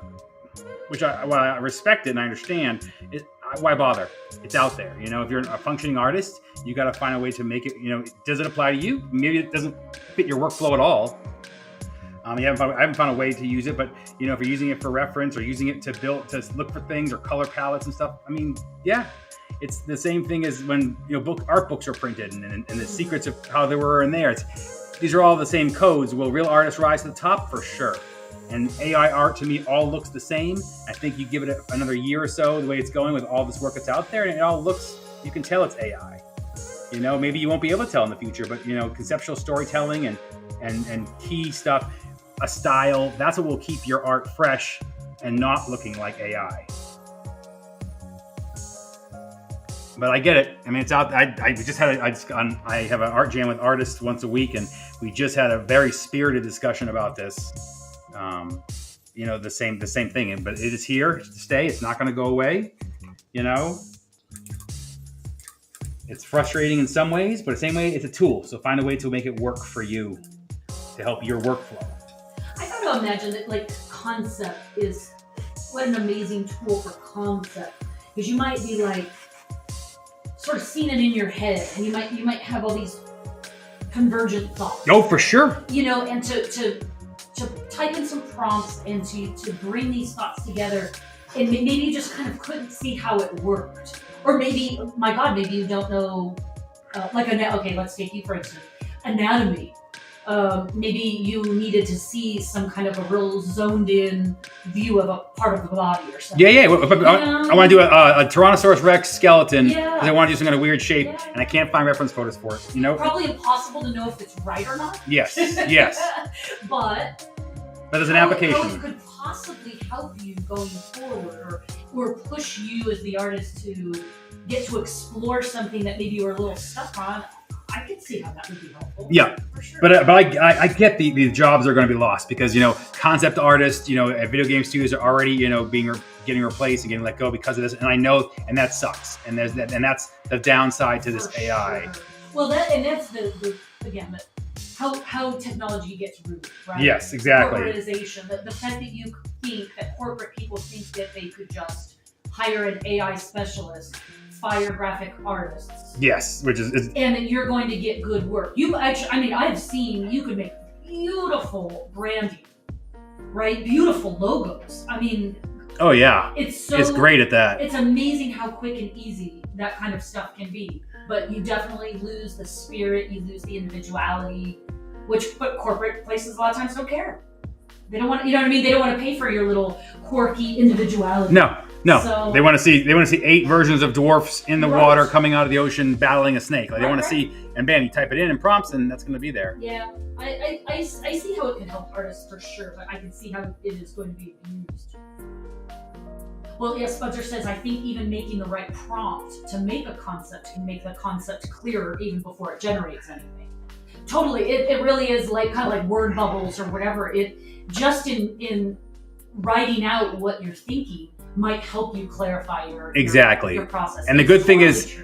which while I respect it and I understand, why bother? It's out there. You know, if you're a functioning artist, you got to find a way to make it, you know, does it apply to you? Maybe it doesn't fit your workflow at all. I haven't found a way to use it, but you know, if you're using it for reference or using it to look for things or color palettes and stuff, I mean, yeah, it's the same thing as when, you know, art books are printed and the secrets of how they were in there. These are all the same codes. Will real artists rise to the top? For sure. And AI art to me all looks the same. I think you give it another year or so, the way it's going with all this work that's out there, and it all looks, you can tell it's AI. You know, maybe you won't be able to tell in the future, but you know, conceptual storytelling and key stuff, a style, that's what will keep your art fresh and not looking like AI. But I get it. I mean, it's out. I have an art jam with artists once a week, and we just had a very spirited discussion about this. You know, the same thing. But it is here to stay. It's not going to go away. You know, it's frustrating in some ways, but the same way, it's a tool. So find a way to make it work for you to help your workflow. I gotta imagine that like concept is what an amazing tool for concept, because you might be like sort of seeing it in your head, and you might have all these convergent thoughts. Oh, for sure. You know, and to type in some prompts and to bring these thoughts together, and maybe you just kind of couldn't see how it worked, or maybe, my God, maybe you don't know, okay, let's take you for instance, anatomy. Maybe you needed to see some kind of a real zoned in view of a part of the body or something. Yeah. I want to do a Tyrannosaurus Rex skeleton because I want to do some kind of weird shape, and I can't find reference photos for it. You know, probably impossible to know if it's right or not. Yes. But as an application, how it could possibly help you going forward, or push you as the artist to get to explore something that maybe you were a little stuck on. I could see how that would be helpful. Yeah, for sure. But I get the jobs are going to be lost because, you know, concept artists, you know, at video game studios are already, you know, getting replaced and getting let go because of this, and I know, and that sucks, and that's the downside to this AI. Sure. Well, that's the how technology gets rooted, right? Yes, exactly. Corporatization, the fact that you think that corporate people think that they could just hire an AI specialist, fire graphic artists. Yes, which is and that you're going to get good work. I've seen you could make beautiful branding, right? Beautiful logos. I mean, oh yeah, it's great at that. It's amazing how quick and easy that kind of stuff can be. But you definitely lose the spirit, you lose the individuality, but corporate places a lot of times don't care. They don't want, you know what I mean? They don't want to pay for your little quirky individuality. No. So, they want to see 8 versions of dwarfs in the water coming out of the ocean battling a snake. Like they want to see, and bam, you type it in prompts, and that's going to be there. Yeah, I see how it can help artists for sure, but I can see how it is going to be abused. Well, yes, Spencer says, I think even making the right prompt to make a concept can make the concept clearer even before it generates anything. Totally, it really is like kind of like word bubbles or whatever. It just in writing out what you're thinking might help you clarify your process. And the good thing is,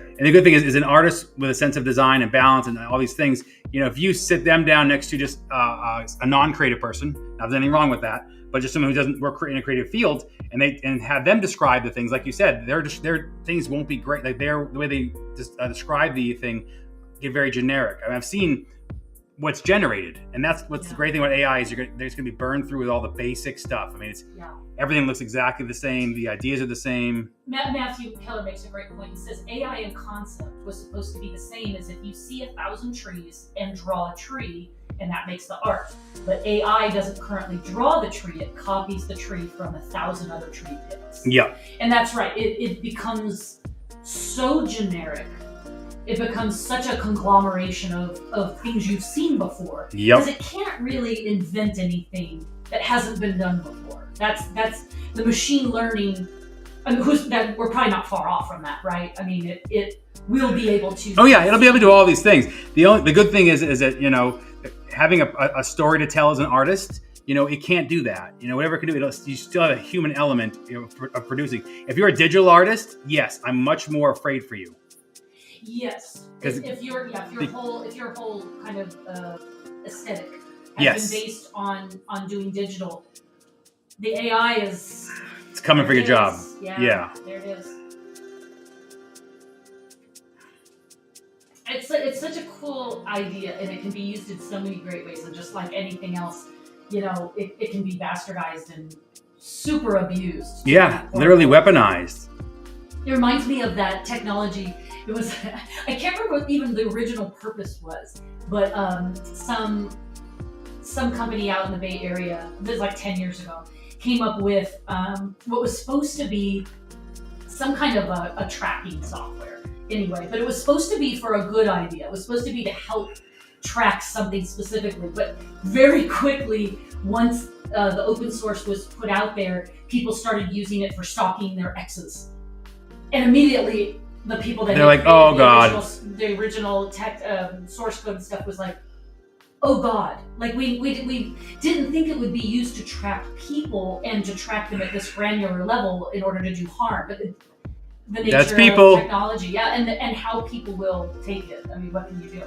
an artist with a sense of design and balance and all these things, you know, if you sit them down next to just a non-creative person, not there's anything wrong with that, but just someone who doesn't work in a creative field, and have them describe the things, like you said, their things won't be great. Like the way they just describe the thing get very generic. I mean, I've seen what's generated, and that's what's the great thing about AI is they're just going to be burned through with all the basic stuff. I mean, everything looks exactly the same. The ideas are the same. Matthew Keller makes a great point. He says AI in concept was supposed to be the same as if you see 1,000 trees and draw a tree. and that makes the art. But AI doesn't currently draw the tree, it copies the tree from 1,000 other tree pits. Yeah. And that's right, it becomes so generic. It becomes such a conglomeration of things you've seen before. Yep. Because it can't really invent anything that hasn't been done before. That's the machine learning. I mean, we're probably not far off from that, right? I mean, it will be able to. Oh yeah, it'll be able to do all these things. The good thing is that, you know, having a story to tell as an artist, you know, it can't do that. You know, whatever it can do, you still have a human element, you know, of producing. If you're a digital artist, yes, I'm much more afraid for you. Yes, Because if your whole kind of aesthetic has Yes. been based on doing digital, the AI is. It's coming for there your it job. is. Yeah, Yeah. there it is. It's such a cool idea, and it can be used in so many great ways. And just like anything else, you know, it can be bastardized and super abused. Yeah, literally weaponized. It reminds me of that technology. It was, I can't remember what even the original purpose was, but some company out in the Bay Area, this was like 10 years ago, came up with what was supposed to be some kind of a tracking software. Anyway, but it was supposed to be for a good idea. It was supposed to be to help track something specifically. But very quickly, once the open source was put out there, people started using it for stalking their exes. And immediately, the people that They're like, oh God. The original tech source code and stuff was like, oh God. Like we didn't think it would be used to track people and to track them at this granular level in order to do harm. But the nature That's people. of technology, yeah, and how people will take it. I mean, what can you do?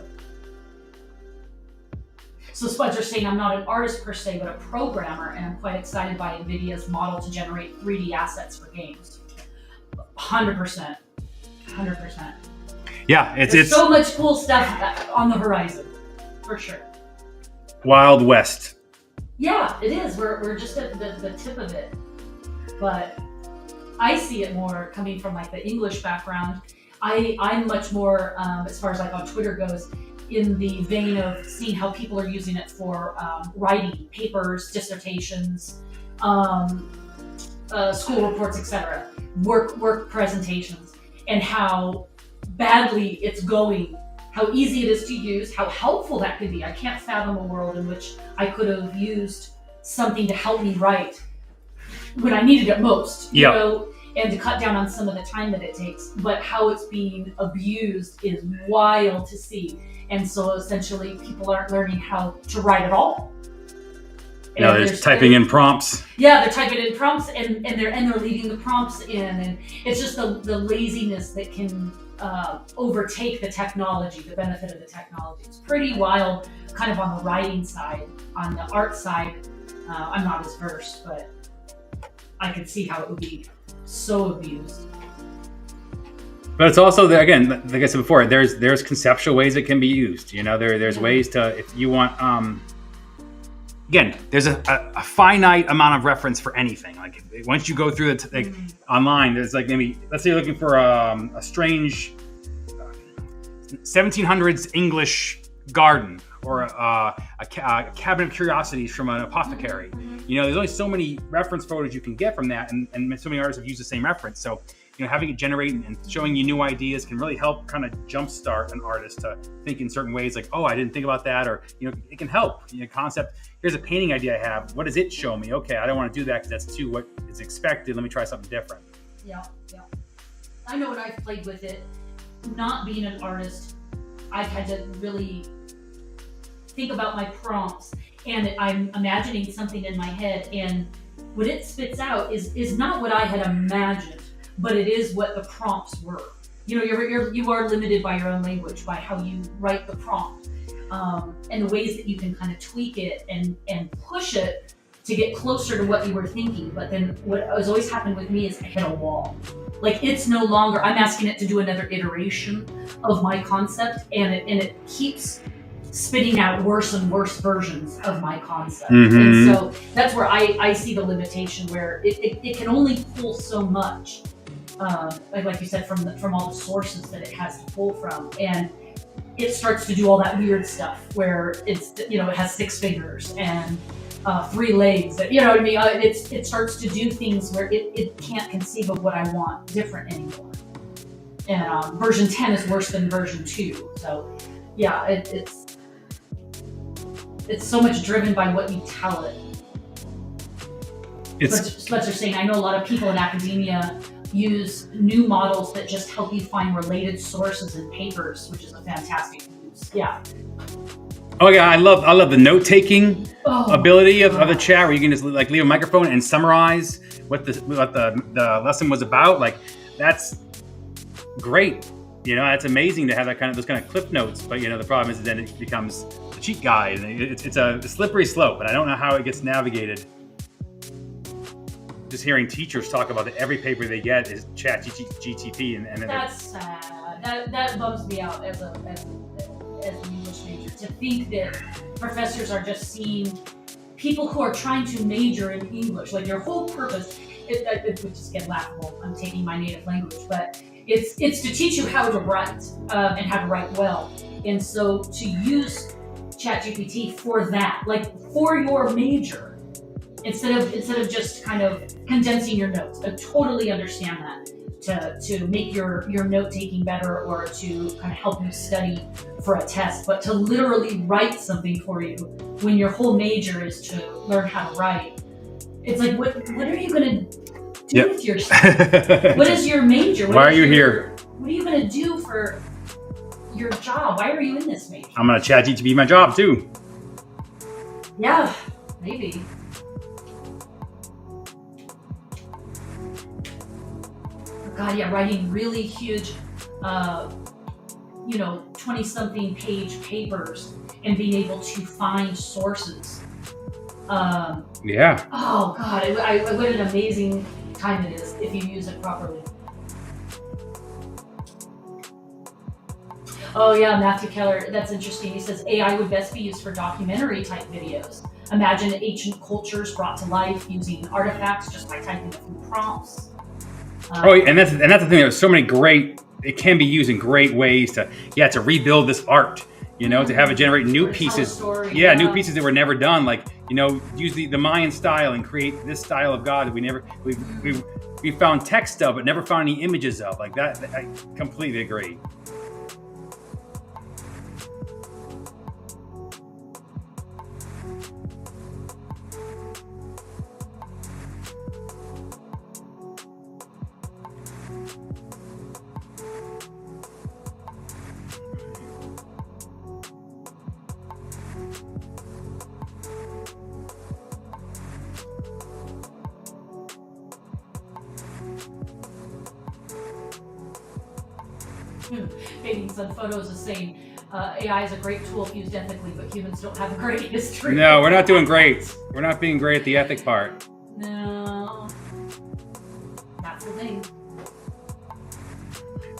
So Spencer's saying I'm not an artist per se, but a programmer, and I'm quite excited by NVIDIA's model to generate 3D assets for games. 100%. 100%. Yeah, There's it's so much cool stuff on the horizon, for sure. Wild West. Yeah, it is. We're just at the tip of it. But I see it more coming from like the English background. I'm much more, as far as like on Twitter goes, in the vein of seeing how people are using it for writing papers, dissertations, school reports, etc., work presentations, and how badly it's going, how easy it is to use, how helpful that could be. I can't fathom a world in which I could have used something to help me write when I needed it most, you know, and to cut down on some of the time that it takes. But how it's being abused is wild to see. And so essentially people aren't learning how to write at all. No, they're just typing in prompts. Yeah, they're typing in prompts and they're leaving the prompts in, and it's just the laziness that can overtake the technology, the benefit of the technology. It's pretty wild, kind of on the writing side. On the art side, I'm not as versed, but I could see how it would be so abused. But it's also there again, like I said before, there's conceptual ways it can be used. You know, there's ways to, if you want. Again, there's a finite amount of reference for anything. Like once you go through it online, there's like maybe, let's say you're looking for a strange 1700s English garden or a cabinet of curiosities from an apothecary. You know, there's only so many reference photos you can get from that, and so many artists have used the same reference. So, you know, having it generate and showing you new ideas can really help kind of jumpstart an artist to think in certain ways, like, oh, I didn't think about that, or, you know, it can help. You know, concept, here's a painting idea I have. What does it show me? Okay, I don't want to do that because that's too what is expected. Let me try something different. Yeah. I know when I've played with it, not being an artist, I've had to really think about my prompts, and I'm imagining something in my head, and what it spits out is not what I had imagined, but it is what the prompts were. You know, you are limited by your own language, by how you write the prompt, and the ways that you can kind of tweak it and push it to get closer to what you were thinking. But then what has always happened with me is I hit a wall. Like it's no longer, I'm asking it to do another iteration of my concept, and it keeps spitting out worse and worse versions of my concept. And so that's where I see the limitation, where it can only pull so much, like you said, from all the sources that it has to pull from. And it starts to do all that weird stuff where it's, it has 6 fingers and 3 legs. You know what I mean? It starts to do things where it can't conceive of what I want different anymore. And version 10 is worse than version 2. So yeah, it's so much driven by what you tell it. But you're saying, I know a lot of people in academia use new models that just help you find related sources and papers, which is a fantastic use. Yeah. Oh yeah, I love the note taking ability of the chat, where you can just like leave a microphone and summarize what the lesson was about. Like, that's great. That's amazing to have those kind of clip notes. But the problem is then it becomes a cheat guide, and it's a slippery slope. And I don't know how it gets navigated. Just hearing teachers talk about that every paper they get is chat GTP, and then that's sad. That bums me out as an English major, to think that professors are just seeing people who are trying to major in English. Like, your whole purpose, which is again laughable, I'm taking my native language, but it's to teach you how to write and how to write well. And so to use ChatGPT for that, like for your major, instead of just kind of condensing your notes. I totally understand that, to make your note taking better, or to kind of help you study for a test, but to literally write something for you when your whole major is to learn how to write. It's like, what are you going to do with yourself? What is your major? Why are you here? What are you going to do for your job? Why are you in this major? I'm going to ChatGPT my job too. Yeah, maybe. God, yeah, writing really huge, 20-something page papers and being able to find sources. Yeah. Oh God, what an amazing time it is if you use it properly. Oh yeah, Matthew Keller, that's interesting. He says AI would best be used for documentary type videos. Imagine ancient cultures brought to life using artifacts just by typing a few prompts. And that's the thing. There's so many it can be used in great ways to rebuild this art, to have it generate new pieces. New pieces that were never done. Like, use the Mayan style and create this style of God that we found text of, but never found any images of. Like that, I completely agree. Paintings and photos is saying AI is a great tool if used ethically, but humans don't have a great history. No, we're not doing great. We're not being great at the ethic part. No, that's the thing.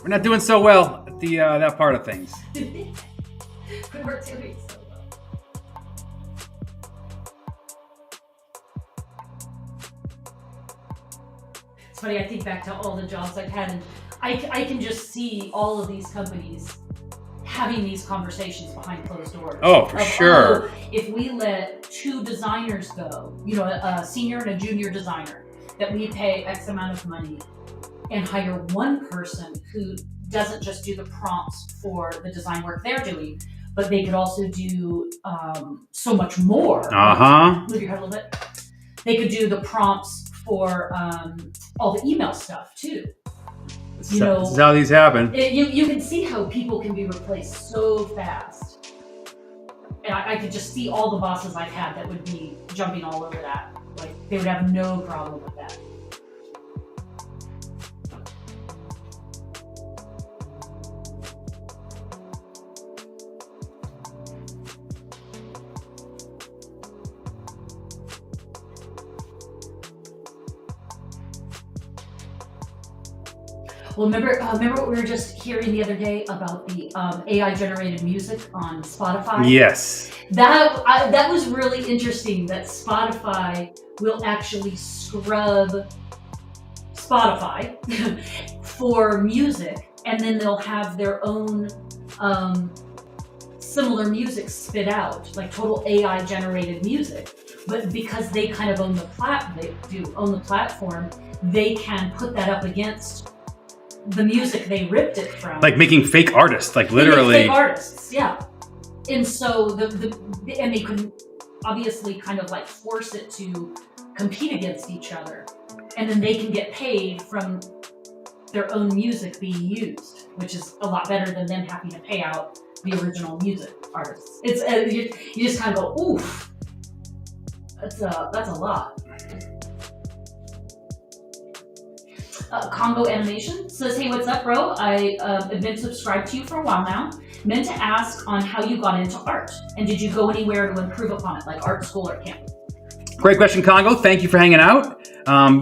We're not doing so well at the that part of things. We're doing so well. It's funny, I think back to all the jobs I've had, and I can just see all of these companies having these conversations behind closed doors. Oh, for sure. If we let 2 designers go, a senior and a junior designer, that we pay X amount of money and hire one person who doesn't just do the prompts for the design work they're doing, but they could also do so much more. Move your head a little bit. They could do the prompts for all the email stuff too. This is how these happen. You can see how people can be replaced so fast. And I could just see all the bosses I've had that would be jumping all over that. Like, they would have no problem with that. Well, remember what we were just hearing the other day about the AI-generated music on Spotify? Yes. That was really interesting, that Spotify will actually scrub Spotify for music, and then they'll have their own similar music spit out, like total AI generated music. But because they kind of own the platform, they can put that up against the music they ripped it from. Like making fake artists, like literally. Fake artists, yeah. And so and they could obviously kind of like force it to compete against each other, and then they can get paid from their own music being used, which is a lot better than them having to pay out the original music artists. It's you just kind of go, oof, that's a lot. Congo Animation says, hey, what's up, bro? I've been subscribed to you for a while now. Meant to ask on how you got into art, and did you go anywhere to improve upon it, like art school or camp? Great question, Congo. Thank you for hanging out.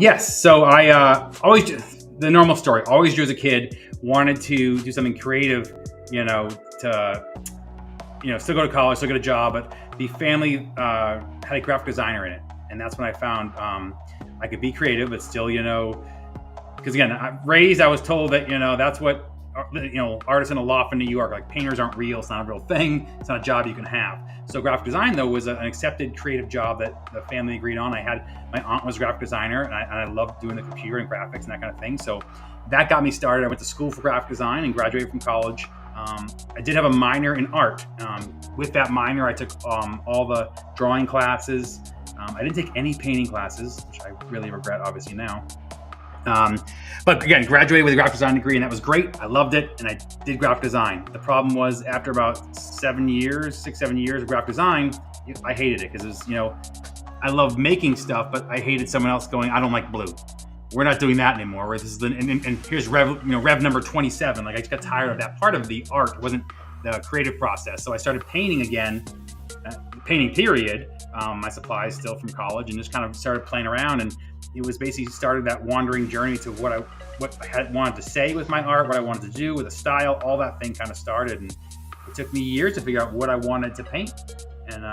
Yes, so I always, the normal story, always drew as a kid, wanted to do something creative, to, still go to college, still get a job, but the family had a graphic designer in it. And that's when I found I could be creative, but still, because again, I was told that, that's what, artists in a loft in New York, like painters aren't real. It's not a real thing. It's not a job you can have. So graphic design, though, was an accepted creative job that the family agreed on. My aunt was a graphic designer, and I loved doing the computer and graphics and that kind of thing. So that got me started. I went to school for graphic design and graduated from college. I did have a minor in art. With that minor, I took all the drawing classes. I didn't take any painting classes, which I really regret, obviously, now. But again, graduated with a graphic design degree, and that was great. I loved it, and I did graphic design. The problem was, after about 7 years of graphic design, I hated it because it was, I love making stuff, but I hated someone else going, I don't like blue. We're not doing that anymore. Where this is and here's rev number 27. Like, I just got tired of that part of the art. It wasn't the creative process. So I started painting again, painting period. My supplies still from college, and just kind of started playing around. And it was basically started that wandering journey to what I had wanted to say with my art, what I wanted to do with a style. All that thing kind of started, and it took me years to figure out what I wanted to paint and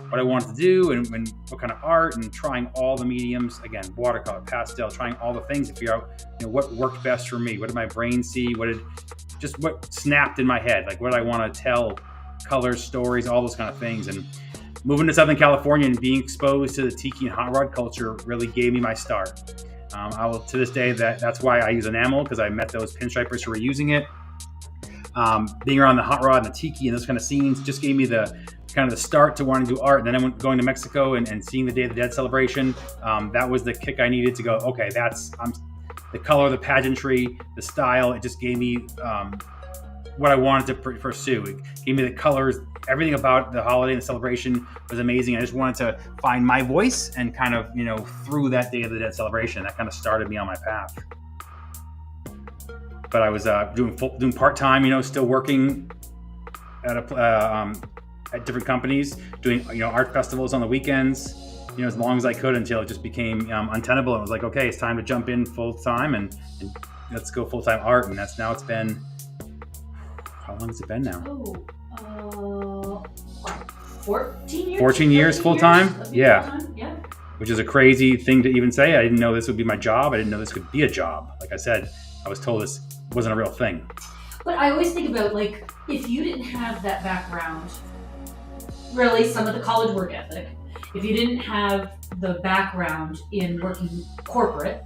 what I wanted to do, and what kind of art, and trying all the mediums, again, watercolor, pastel, trying all the things to figure out what worked best for me. What did my brain see? What snapped in my head? Like, what did I want to tell? Colors, stories, all those kind of things. And moving to Southern California and being exposed to the tiki and hot rod culture really gave me my start. I will, to this day, that's why I use enamel, because I met those pinstripers who were using it. Being around the hot rod and the tiki and those kind of scenes just gave me the start to wanting to do art. And then I went going to Mexico and seeing the Day of the Dead celebration. That was the kick I needed to go, okay, the color, the pageantry, the style. It just gave me what I wanted to pursue. It gave me the colors. Everything about the holiday and the celebration was amazing. I just wanted to find my voice, and kind of, through that Day of the Dead celebration, that kind of started me on my path. But I was doing part-time, still working at different companies, doing art festivals on the weekends, as long as I could, until it just became untenable. It was like, okay, it's time to jump in full-time and let's go full-time art. And it's been, how long has it been now? 14 years? 14 years full-time? Yeah. Full-time? Yeah. Which is a crazy thing to even say. I didn't know this would be my job. I didn't know this could be a job. Like I said, I was told this wasn't a real thing. But I always think about, like, if you didn't have that background, really some of the college work ethic, if you didn't have the background in working corporate,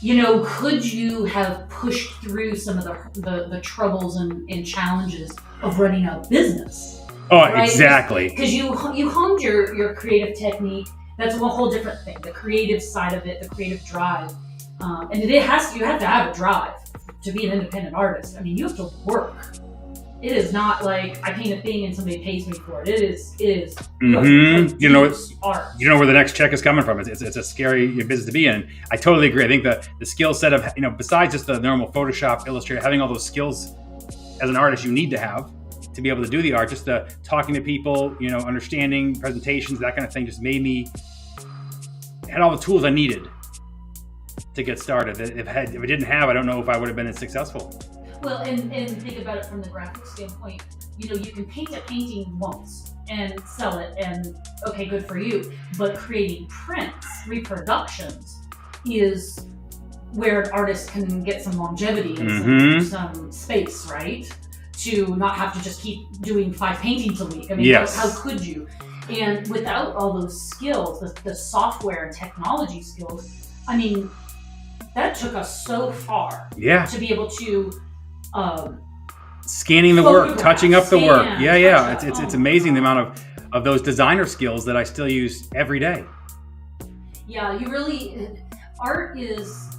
could you have pushed through some of the troubles and challenges of running a business? Oh, right? Exactly. Because you honed your creative technique. That's a whole different thing. The creative side of it, the creative drive, and you have to have a drive to be an independent artist. I mean, you have to work. It is not like I paint a thing and somebody pays me for it. It is. Mm-hmm. Art. You know where the next check is coming from. It's a scary business to be in. I totally agree. I think the skill set of, besides just the normal Photoshop, Illustrator, having all those skills as an artist you need to have to be able to do the art, just the talking to people, understanding presentations, that kind of thing, just made me had all the tools I needed to get started. If I didn't have, I don't know if I would have been as successful. Well, and think about it from the graphic standpoint. You can paint a painting once and sell it, and okay, good for you. But creating prints, reproductions, is where an artist can get some longevity and some space, right? to not have to just keep doing 5 paintings a week. I mean, Yes. how could you? And without all those skills, the software and technology skills, I mean, that took us so far Yeah. to be able to Scanning the work, photograph, touching up the work. scan, Yeah. touch up. It's amazing the amount of those designer skills that I still use every day. Yeah, you really, art is,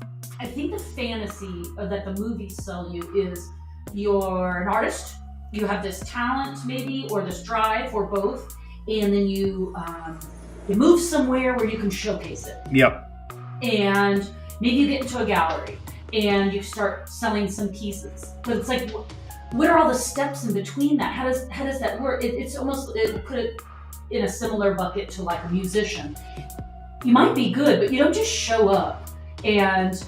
I think the fantasy that the movies sell you is you're an artist, you have this talent maybe, or this drive, or both, and then you move somewhere where you can showcase it. Yep. And maybe you get into a gallery and you start selling some pieces. But it's like, what are all the steps in between that? How does that work? It's almost, put it in a similar bucket to like a musician. You might be good, but you don't just show up and,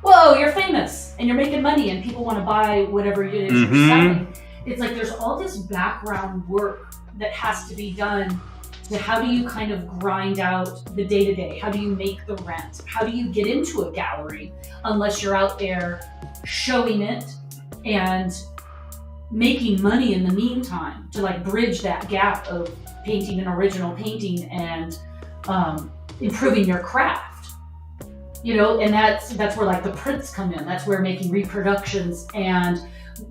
whoa, you're famous and you're making money and people want to buy whatever it is you're selling. It's like there's all this background work that has to be done to how do you kind of grind out the day-to-day? How do you make the rent? How do you get into a gallery unless you're out there showing it and making money in the meantime to like bridge that gap of painting an original painting and improving your craft, you know? And that's where like the prints come in. That's where making reproductions and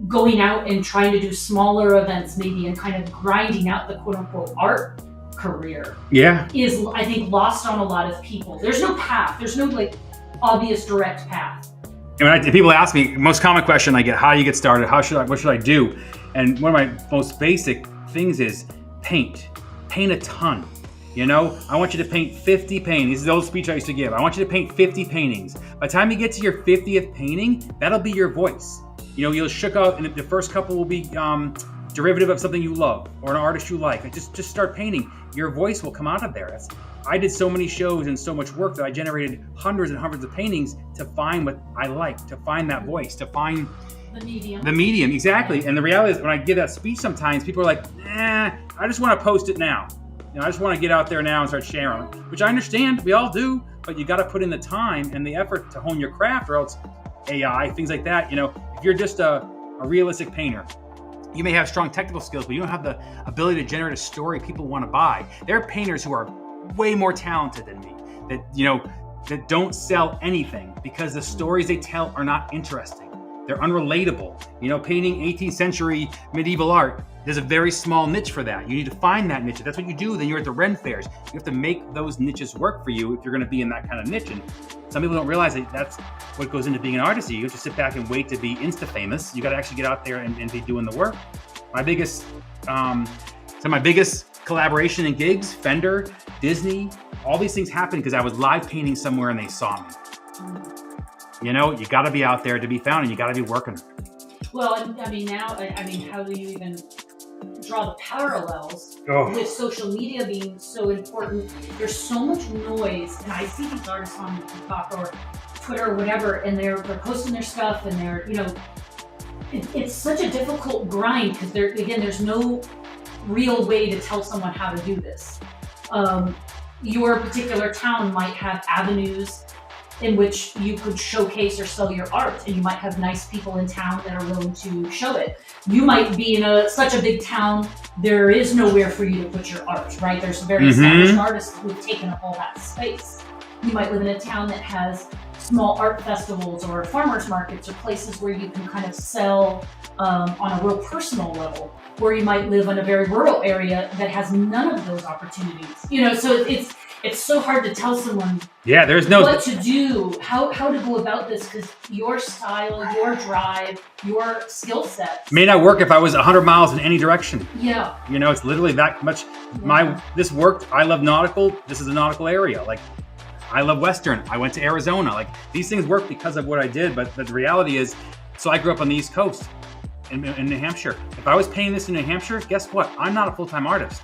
going out and trying to do smaller events maybe and kind of grinding out the quote unquote art career is, I think, lost on a lot of people. There's no path. There's no like obvious direct path. And when people ask me, most common question I get, how do you get started? What should I do? And one of my most basic things is paint a ton. You know, I want you to paint 50 paintings. This is the old speech I used to give. I want you to paint 50 paintings. By the time you get to your 50th painting, that'll be your voice. You know, you'll shook out, and the first couple will be derivative of something you love or an artist you like. Just start painting. Your voice will come out of there. I did so many shows and so much work that I generated hundreds and hundreds of paintings to find what I like, to find that voice, to find the medium, exactly. And the reality is, when I give that speech, sometimes people are like, I just want to post it now. You know, I just want to get out there now and start sharing it, which I understand, we all do, but you got to put in the time and the effort to hone your craft, or else AI, things like that. You know, if you're just a realistic painter, you may have strong technical skills, but you don't have the ability to generate a story people want to buy. There are painters who are way more talented than me that don't sell anything because the stories they tell are not interesting. They're unrelatable. You know, painting 18th century medieval art, there's a very small niche for that. You need to find that niche. If that's what you do, then you're at the Ren fairs. You have to make those niches work for you if you're going to be in that kind of niche. And some people don't realize that that's what goes into being an artist. You have to sit back and wait to be insta-famous. You got to actually get out there and be doing the work. My biggest collaboration and gigs, Fender, Disney, all these things happened because I was live painting somewhere and they saw me. You know, you got to be out there to be found, and you got to be working. Well, I mean, now, how do you even draw the parallels with social media being so important? There's so much noise, and I see these artists on TikTok or Twitter or whatever, and they're posting their stuff, and they're, you know, it's such a difficult grind because there's no real way to tell someone how to do this. Your particular town might have avenues in which you could showcase or sell your art, and you might have nice people in town that are willing to show it. You might be in such a big town, there is nowhere for you to put your art, right? There's very established artists who've taken up all that space. You might live in a town that has small art festivals or farmers markets or places where you can kind of sell on a real personal level, or you might live in a very rural area that has none of those opportunities. You know, so it's so hard to tell someone what to do, how to go about this, because your style, your drive, your skill set may not work if I was 100 miles in any direction. Yeah. You know, it's literally that much. This worked. I love nautical. This is a nautical area. Like, I love Western. I went to Arizona. Like, these things work because of what I did. But the reality is, so I grew up on the East Coast in New Hampshire. If I was painting this in New Hampshire, guess what? I'm not a full-time artist,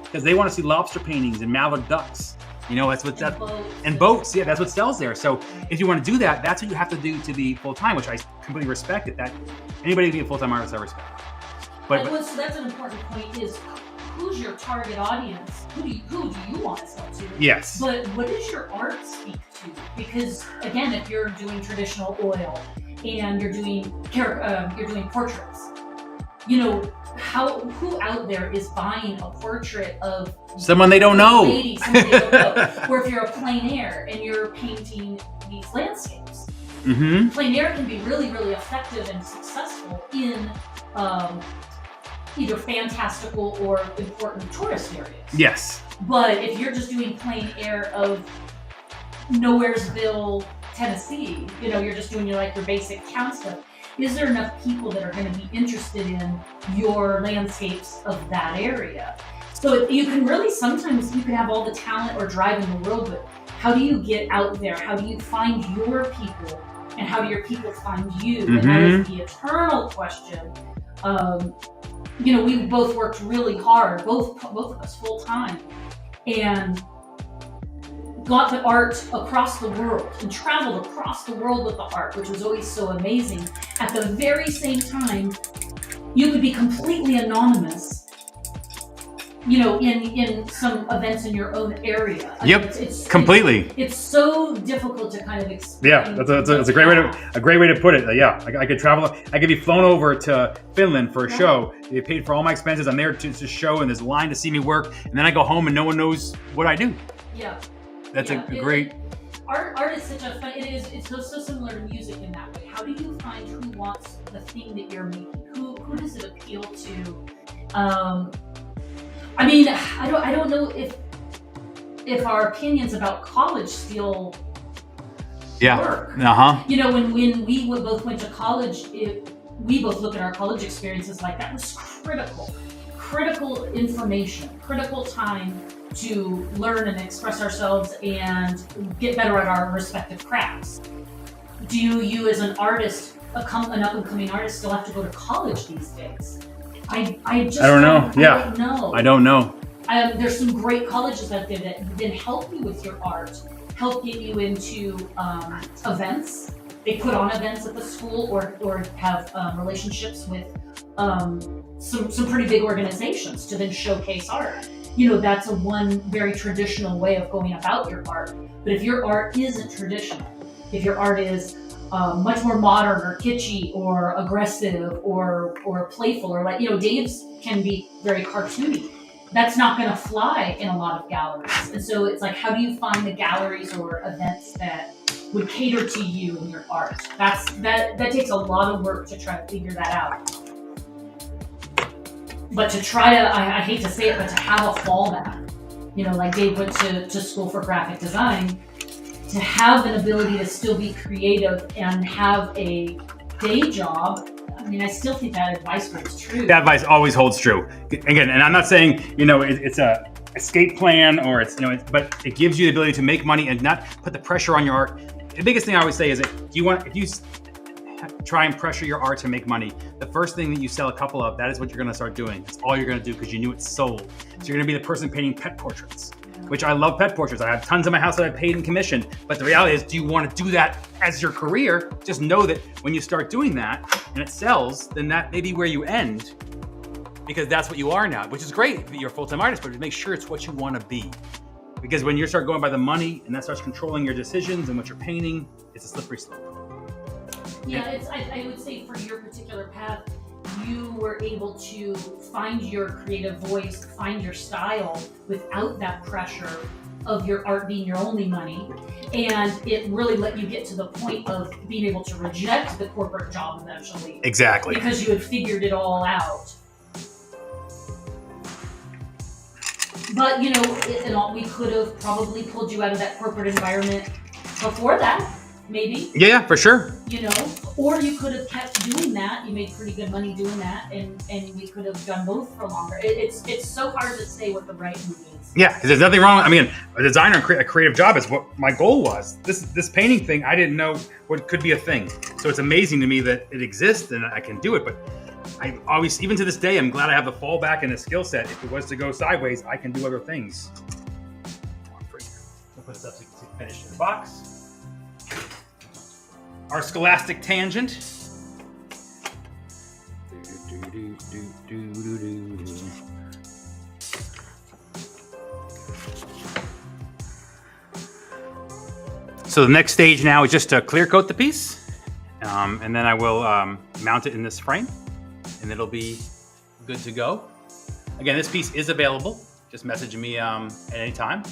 because they want to see lobster paintings and mallard ducks. You know, and boats. Yeah, that's what sells there. So if you want to do that, that's what you have to do to be full-time, which I completely respect it. That anybody can be a full-time artist, I respect. So that's an important point, is who's your target audience? Who do you want to sell to? Yes. But what does your art speak to? Because again, if you're doing traditional oil and you're doing portraits, you know, who out there is buying a portrait of someone they don't know? Lady, someone they don't know. Or if you're a plein air and you're painting these landscapes, plein air can be really, really effective and successful in either fantastical or important tourist areas. Yes. But if you're just doing plein air of Nowheresville, Tennessee, you know, you're just doing your basic town stuff. Is there enough people that are going to be interested in your landscapes of that area? So you can really, sometimes you can have all the talent or drive in the world, but how do you get out there? How do you find your people? And how do your people find you? And that is the eternal question. You know, we both worked really hard, both of us full time, and got the art across the world and traveled across the world with the art, which was always so amazing. At the very same time, you could be completely anonymous, you know, in some events in your own area. I Yep, mean, it's completely. It's so difficult to kind of explain. Yeah, that's a great way to put it. Yeah, I could travel. I could be flown over to Finland for a show. They paid for all my expenses. I'm there to show, and there's a line to see me work. And then I go home, and no one knows what I do. Yeah. That's a great. Art is such a fun. It's so similar to music in that way. How do you find who wants the thing that you're making? Who does it appeal to? I mean, I don't know if our opinions about college still work. You know, when we both went to college, we both look at our college experiences like that was critical information, critical time to learn and express ourselves and get better at our respective crafts. Do you as an artist, an up-and-coming artist, still have to go to college these days? I don't know. I don't know. There's some great colleges out there that then help you with your art, help get you into events. They put on events at the school or have relationships with some pretty big organizations to then showcase art. You know, that's one very traditional way of going about your art. But if your art isn't traditional, if your art is much more modern or kitschy or aggressive or playful, or Dave's can be very cartoony, that's not going to fly in a lot of galleries. And so it's like, how do you find the galleries or events that would cater to you and your art? That takes a lot of work to try to figure that out. But to try to, I hate to say it, but to have a fallback, you know, like Dave went to school for graphic design, to have an ability to still be creative and have a day job. I mean, I still think that advice holds true. That advice always holds true. Again, and I'm not saying, you know, it's a escape plan or it's, you know, but it gives you the ability to make money and not put the pressure on your art. The biggest thing I always say is that if you try and pressure your art to make money, the first thing that you sell a couple of, that is what you're going to start doing. That's all you're going to do because you knew it's sold. So you're going to be the person painting pet portraits, which I love pet portraits. I have tons in my house that I paid and commissioned. But the reality is, do you want to do that as your career? Just know that when you start doing that and it sells, then that may be where you end, because that's what you are now, which is great if you're a full-time artist, but make sure it's what you want to be. Because when you start going by the money and that starts controlling your decisions and what you're painting, it's a slippery slope. Yeah, I would say for your particular path, you were able to find your creative voice, find your style without that pressure of your art being your only money. And it really let you get to the point of being able to reject the corporate job eventually. Exactly. Because you had figured it all out. But, you know, we could have probably pulled you out of that corporate environment before that. Maybe. Yeah, for sure. You know, or you could have kept doing that. You made pretty good money doing that, and we could have done both for longer. It's so hard to say what the right move is. Yeah, because there's nothing wrong. I mean, a designer, a creative job is what my goal was. This painting thing, I didn't know what could be a thing. So it's amazing to me that it exists and I can do it. But I always, even to this day, I'm glad I have the fallback and the skill set. If it was to go sideways, I can do other things. I'll put this up so you can see it finished in the box. Our scholastic tangent. So the next stage now is just to clear coat the piece, and then I will mount it in this frame, and it'll be good to go. Again, this piece is available. Just message me at any time.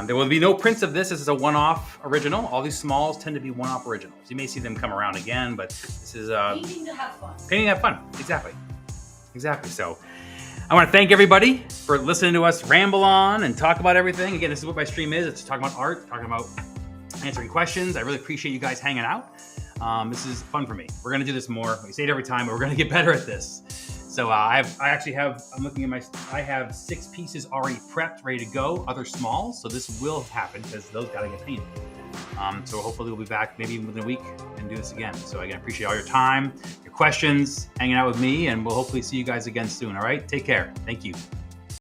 There will be no prints of this. This is a one-off original. All these smalls tend to be one-off originals. You may see them come around again, but this is Painting to have fun. painting to have fun. Exactly. So I want to thank everybody for listening to us ramble on and talk about everything. Again, this is what my stream is. It's talking about art, talking about answering questions. I really appreciate you guys hanging out. This is fun for me. We're going to do this more. We say it every time, but we're going to get better at this. So I have 6 pieces already prepped, ready to go, other smalls. So this will happen because those got to get painted. So hopefully we'll be back maybe within a week and do this again. So again, appreciate all your time, your questions, hanging out with me, and we'll hopefully see you guys again soon. All right, take care. Thank you.